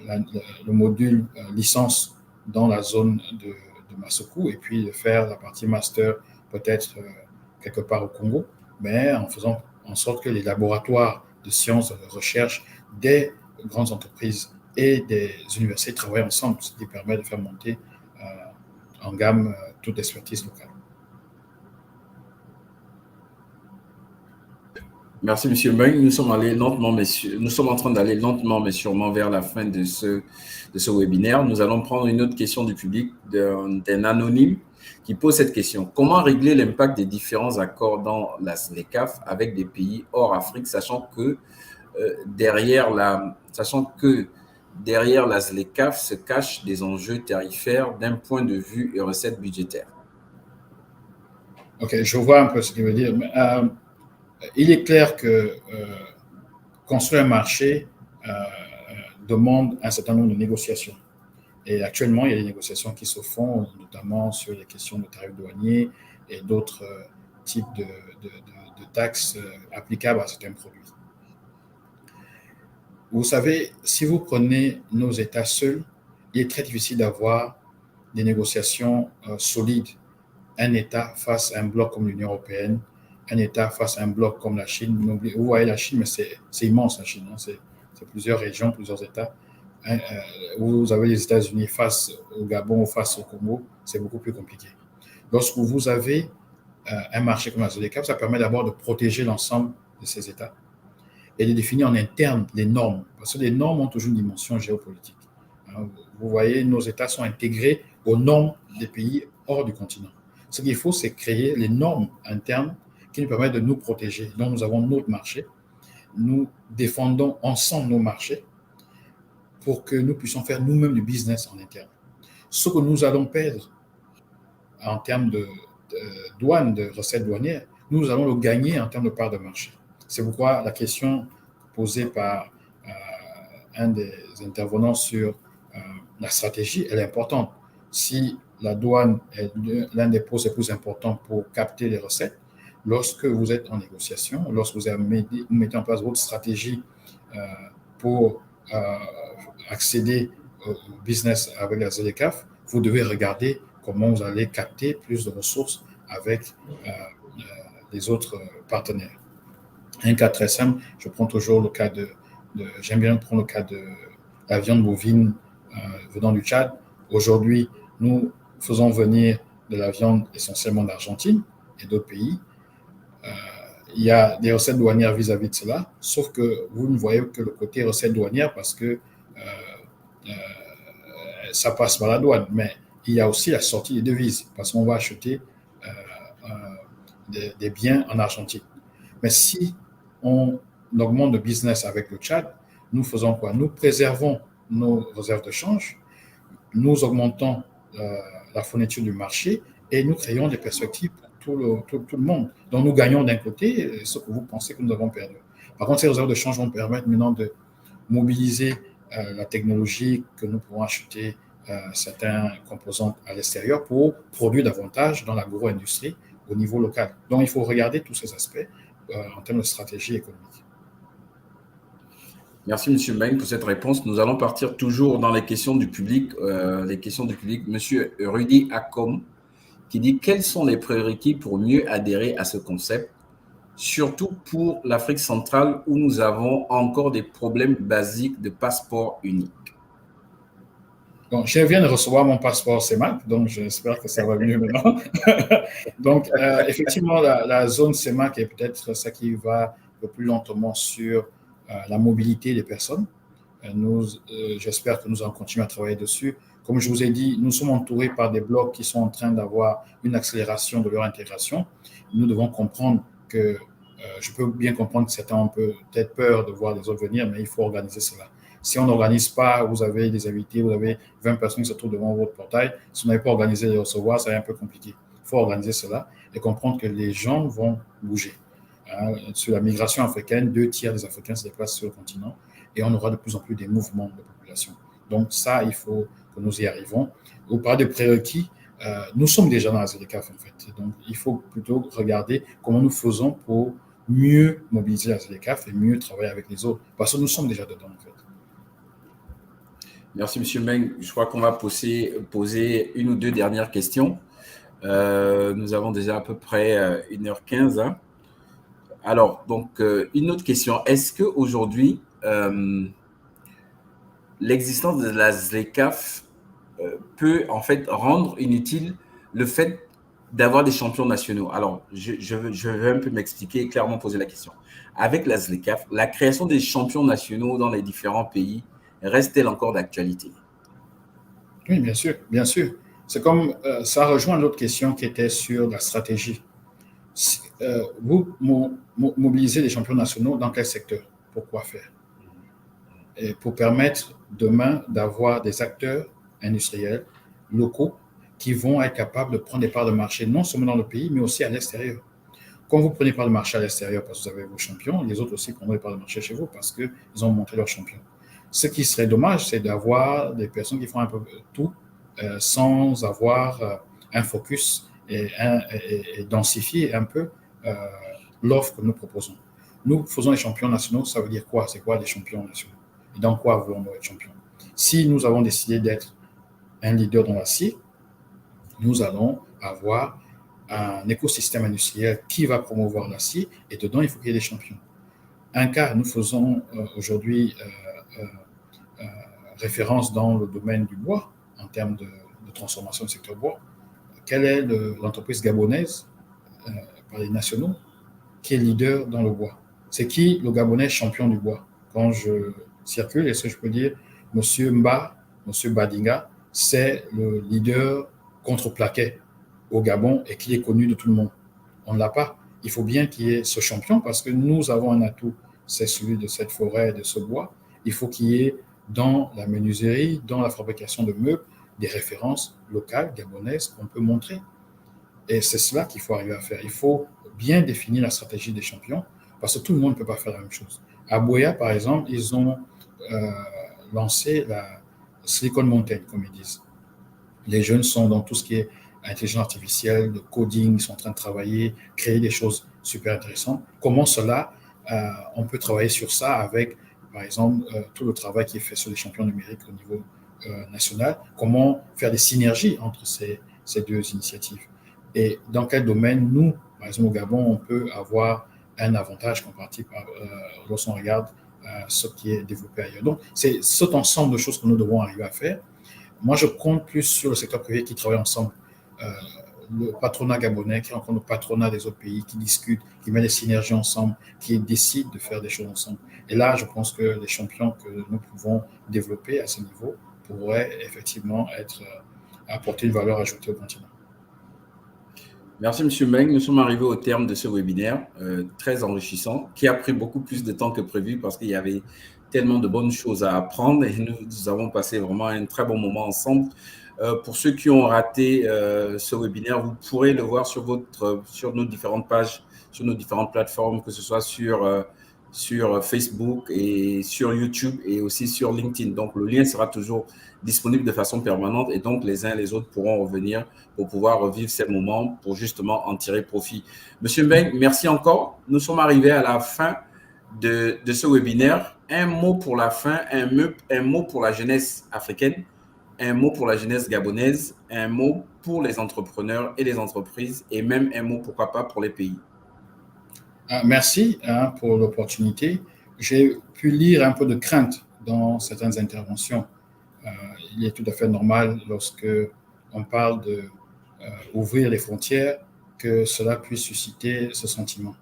le module licence dans la zone de Massokou et puis de faire la partie master peut-être quelque part au Congo, mais en faisant en sorte que les laboratoires de sciences, de recherche des grandes entreprises et des universités travaillent ensemble, ce qui permet de faire monter en gamme toute expertise locale. Merci, M. Meng. Nous sommes en train d'aller lentement, mais sûrement vers la fin de ce webinaire. Nous allons prendre une autre question du public, d'un anonyme qui pose cette question. Comment régler l'impact des différents accords dans la ZLECAf avec des pays hors Afrique, sachant que derrière la ZLECAf se cachent des enjeux tarifaires d'un point de vue et recettes budgétaires? OK, je vois un peu ce qu'il veut dire. Mais, il est clair que construire un marché demande un certain nombre de négociations. Et actuellement, il y a des négociations qui se font, notamment sur les questions de tarifs douaniers et d'autres types de taxes applicables à certains produits. Vous savez, si vous prenez nos États seuls, il est très difficile d'avoir des négociations solides. Un État face à un bloc comme l'Union européenne, un État face à un bloc comme la Chine. Vous voyez la Chine, mais c'est immense la Chine. C'est plusieurs régions, plusieurs États. Vous avez les États-Unis face au Gabon ou face au Congo, c'est beaucoup plus compliqué. Lorsque vous avez un marché comme la ZLECAf, ça permet d'abord de protéger l'ensemble de ces États et de définir en interne les normes, parce que les normes ont toujours une dimension géopolitique. Vous voyez, nos États sont intégrés aux normes des pays hors du continent. Ce qu'il faut, c'est créer les normes internes qui nous permettent de nous protéger. Donc, nous avons notre marché. Nous défendons ensemble nos marchés pour que nous puissions faire nous-mêmes du business en interne. Ce que nous allons perdre en termes de douane, de recettes douanières, nous allons le gagner en termes de part de marché. C'est pourquoi la question posée par un des intervenants sur la stratégie, elle est importante. Si la douane est l'un des postes les plus importants pour capter les recettes, lorsque vous êtes en négociation, lorsque vous mettez en place votre stratégie pour accéder au business avec la ZLECAf, vous devez regarder comment vous allez capter plus de ressources avec les autres partenaires. Un cas très simple, je prends toujours le cas j'aime bien prendre le cas de la viande bovine venant du Tchad. Aujourd'hui, nous faisons venir de la viande essentiellement d'Argentine et d'autres pays. Il y a des recettes douanières vis-à-vis de cela, sauf que vous ne voyez que le côté recettes douanières parce que ça passe par la douane. Mais il y a aussi la sortie des devises parce qu'on va acheter des biens en Argentine. Mais si on augmente le business avec le Tchad, nous faisons quoi? Nous préservons nos réserves de change, nous augmentons la fourniture du marché et nous créons des perspectives pour tout le monde. Donc, nous gagnons d'un côté ce que vous pensez que nous avons perdu. Par contre, ces réserves de change vont permettre maintenant de mobiliser la technologie que nous pourrons acheter certains composants à l'extérieur pour produire davantage dans l'agro-industrie au niveau local. Donc, il faut regarder tous ces aspects en termes de stratégie économique. Merci, M. Meng, pour cette réponse. Nous allons partir toujours dans les questions du public. Monsieur Rudy Acom, qui dit quels sont les prérequis pour mieux adhérer à ce concept, surtout pour l'Afrique centrale où nous avons encore des problèmes basiques de passeport unique. Donc, je viens de recevoir mon passeport CEMAC, donc j'espère que ça va mieux maintenant. Donc, effectivement, la zone CEMAC est peut-être ça qui va le plus lentement sur la mobilité des personnes. J'espère que nous allons continuer à travailler dessus. Comme je vous ai dit, nous sommes entourés par des blocs qui sont en train d'avoir une accélération de leur intégration. Nous devons comprendre que, je peux bien comprendre que certains ont peut-être peur de voir les autres venir, mais il faut organiser cela. Si on n'organise pas, vous avez des invités, vous avez 20 personnes qui se trouvent devant votre portail. Si vous n'avez pas organisé les recevoir, ça va être un peu compliqué. Il faut organiser cela et comprendre que les gens vont bouger. Sur la migration africaine, 2/3 des Africains se déplacent sur le continent et on aura de plus en plus des mouvements de population. Donc ça, il faut que nous y arrivons. Vous parlez de prérequis, nous sommes déjà dans la ZLECAf en fait. Donc il faut plutôt regarder comment nous faisons pour mieux mobiliser la ZLECAf et mieux travailler avec les autres parce que nous sommes déjà dedans en fait. Merci, M. Meng. Je crois qu'on va poser une ou deux dernières questions. Nous avons déjà à peu près 1h15. Hein. Alors, donc, une autre question. Est-ce qu'aujourd'hui, l'existence de la ZLECAf peut en fait rendre inutile le fait d'avoir des champions nationaux? Alors, je vais un peu m'expliquer et clairement poser la question. Avec la ZLECAf, la création des champions nationaux dans les différents pays reste-t-elle encore d'actualité? Oui, bien sûr, bien sûr. C'est comme, ça rejoint l'autre question qui était sur la stratégie. Vous mobilisez les champions nationaux dans quel secteur? Pourquoi faire? Et pour permettre demain d'avoir des acteurs industriels locaux qui vont être capables de prendre des parts de marché non seulement dans le pays, mais aussi à l'extérieur. Quand vous prenez part de marché à l'extérieur parce que vous avez vos champions, les autres aussi prendront des parts de marché chez vous parce qu'ils ont montré leurs champions. Ce qui serait dommage, c'est d'avoir des personnes qui font un peu tout sans avoir un focus et densifier un peu l'offre que nous proposons. Nous faisons les champions nationaux, ça veut dire quoi? C'est quoi les champions nationaux? Et dans quoi voulons-nous être champions? Si nous avons décidé d'être un leader dans l'acier, nous allons avoir un écosystème industriel qui va promouvoir l'acier et dedans, il faut qu'il y ait des champions. Un cas, nous faisons aujourd'hui référence dans le domaine du bois, en termes de transformation du secteur bois. Quelle est l'entreprise gabonaise par les nationaux qui est leader dans le bois? C'est qui le Gabonais champion du bois? Quand je circule, est-ce que je peux dire Monsieur Mba, Monsieur Badinga, c'est le leader contreplaqué au Gabon et qui est connu de tout le monde? On ne l'a pas. Il faut bien qu'il y ait ce champion parce que nous avons un atout, c'est celui de cette forêt, de ce bois. Il faut qu'il y ait dans la menuiserie, dans la fabrication de meubles, des références locales, gabonaises qu'on peut montrer. Et c'est cela qu'il faut arriver à faire. Il faut bien définir la stratégie des champions parce que tout le monde ne peut pas faire la même chose. À Boya, par exemple, ils ont lancé la Silicon Mountain, comme ils disent. Les jeunes sont dans tout ce qui est intelligence artificielle, le coding, ils sont en train de travailler, créer des choses super intéressantes. Comment cela, on peut travailler sur ça avec, par exemple, tout le travail qui est fait sur les champions numériques au niveau national, comment faire des synergies entre ces deux initiatives. Et dans quel domaine, nous, par exemple au Gabon, on peut avoir un avantage comparatif lorsqu'on regarde ce qui est développé ailleurs. Donc, c'est cet ensemble de choses que nous devons arriver à faire. Moi, je compte plus sur le secteur privé qui travaille ensemble. Le patronat gabonais qui rencontre le patronat des autres pays, qui discute, qui met des synergies ensemble, qui décide de faire des choses ensemble. Et là, je pense que les champions que nous pouvons développer à ce niveau pourraient effectivement apporter une valeur ajoutée au continent. Merci, M. Meng. Nous sommes arrivés au terme de ce webinaire très enrichissant, qui a pris beaucoup plus de temps que prévu parce qu'il y avait tellement de bonnes choses à apprendre et nous avons passé vraiment un très bon moment ensemble. Pour ceux qui ont raté ce webinaire, vous pourrez le voir sur nos différentes pages, sur nos différentes plateformes, que ce soit sur Facebook et sur YouTube et aussi sur LinkedIn. Donc, le lien sera toujours disponible de façon permanente et donc les uns et les autres pourront revenir pour pouvoir revivre ces moments pour justement en tirer profit. Monsieur Meng, merci encore. Nous sommes arrivés à la fin de ce webinaire un mot pour la fin, un mot pour la jeunesse africaine, un mot pour la jeunesse gabonaise, un mot pour les entrepreneurs et les entreprises, et même un mot, pourquoi pas, pour les pays. Merci pour l'opportunité. J'ai pu lire un peu de crainte dans certaines interventions. Il est tout à fait normal lorsque on parle d'ouvrir les frontières que cela puisse susciter ce sentiment.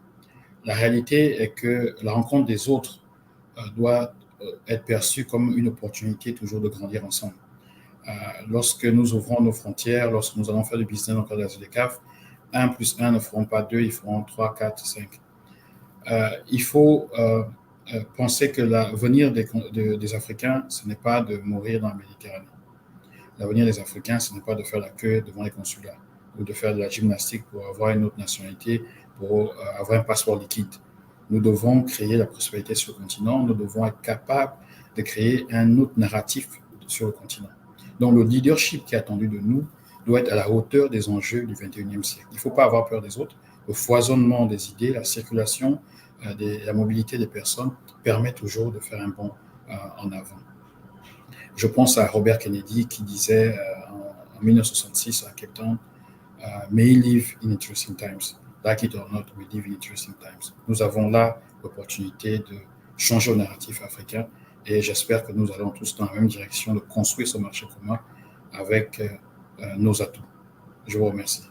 La réalité est que la rencontre des autres doit être perçue comme une opportunité toujours de grandir ensemble. Lorsque nous ouvrons nos frontières, lorsque nous allons faire du business dans le cadre de la ZLECAf, 1 plus 1 ne feront pas 2, ils feront 3, 4, 5. Il faut penser que l'avenir des Africains, ce n'est pas de mourir dans la Méditerranée. L'avenir des Africains, ce n'est pas de faire la queue devant les consulats ou de faire de la gymnastique pour avoir une autre nationalité, pour avoir un passeport liquide. Nous devons créer la prospérité sur le continent, nous devons être capables de créer un autre narratif sur le continent. Donc le leadership qui est attendu de nous doit être à la hauteur des enjeux du 21e siècle. Il ne faut pas avoir peur des autres. Le foisonnement des idées, la circulation, la mobilité des personnes permet toujours de faire un bond en avant. Je pense à Robert Kennedy qui disait en 1966 à Cape Town, May he live in interesting times. Like it or not, we live in interesting times. Nous avons là l'opportunité de changer le narratif africain et j'espère que nous allons tous dans la même direction de construire ce marché commun avec nos atouts. Je vous remercie.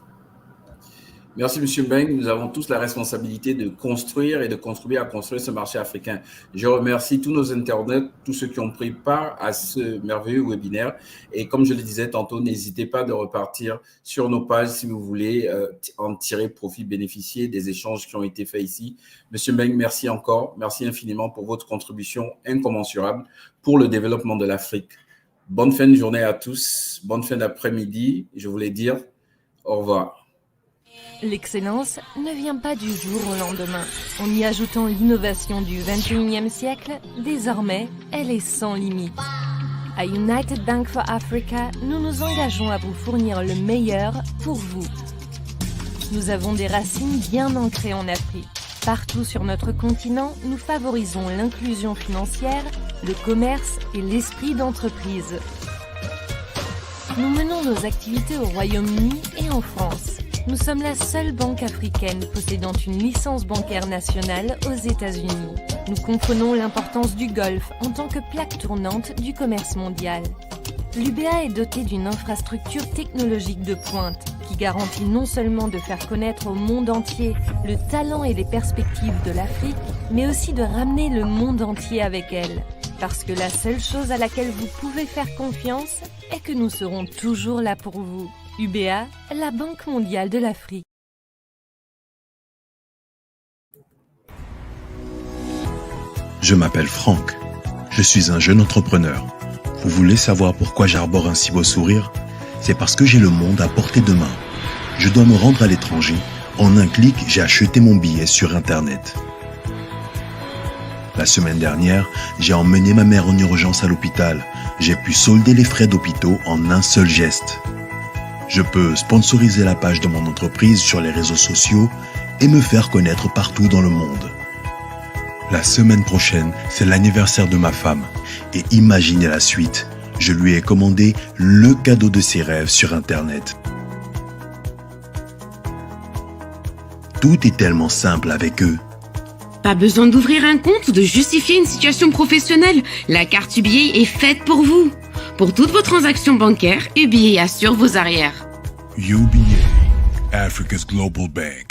Merci, M. Mbeng. Nous avons tous la responsabilité de construire et de contribuer à construire ce marché africain. Je remercie tous nos internautes, tous ceux qui ont pris part à ce merveilleux webinaire. Et comme je le disais tantôt, n'hésitez pas de repartir sur nos pages si vous voulez en tirer profit, bénéficier des échanges qui ont été faits ici. M. Mbeng, merci encore. Merci infiniment pour votre contribution incommensurable pour le développement de l'Afrique. Bonne fin de journée à tous. Bonne fin d'après-midi. Je voulais dire au revoir. L'excellence ne vient pas du jour au lendemain. En y ajoutant l'innovation du 21e siècle, désormais, elle est sans limite. À United Bank for Africa, nous nous engageons à vous fournir le meilleur pour vous. Nous avons des racines bien ancrées en Afrique. Partout sur notre continent, nous favorisons l'inclusion financière, le commerce et l'esprit d'entreprise. Nous menons nos activités au Royaume-Uni et en France. Nous sommes la seule banque africaine possédant une licence bancaire nationale aux États-Unis. Nous comprenons l'importance du Golfe en tant que plaque tournante du commerce mondial. L'UBA est dotée d'une infrastructure technologique de pointe qui garantit non seulement de faire connaître au monde entier le talent et les perspectives de l'Afrique, mais aussi de ramener le monde entier avec elle. Parce que la seule chose à laquelle vous pouvez faire confiance est que nous serons toujours là pour vous. UBA, la Banque mondiale de l'Afrique. Je m'appelle Franck. Je suis un jeune entrepreneur. Vous voulez savoir pourquoi j'arbore un si beau sourire? C'est parce que j'ai le monde à portée de main. Je dois me rendre à l'étranger. En un clic, j'ai acheté mon billet sur Internet. La semaine dernière, j'ai emmené ma mère en urgence à l'hôpital. J'ai pu solder les frais d'hôpitaux en un seul geste. Je peux sponsoriser la page de mon entreprise sur les réseaux sociaux et me faire connaître partout dans le monde. La semaine prochaine, c'est l'anniversaire de ma femme. Et imaginez la suite, je lui ai commandé le cadeau de ses rêves sur Internet. Tout est tellement simple avec eux. Pas besoin d'ouvrir un compte ou de justifier une situation professionnelle. La carte UBA est faite pour vous. Pour toutes vos transactions bancaires, UBA assure vos arrières. UBA, Africa's Global Bank.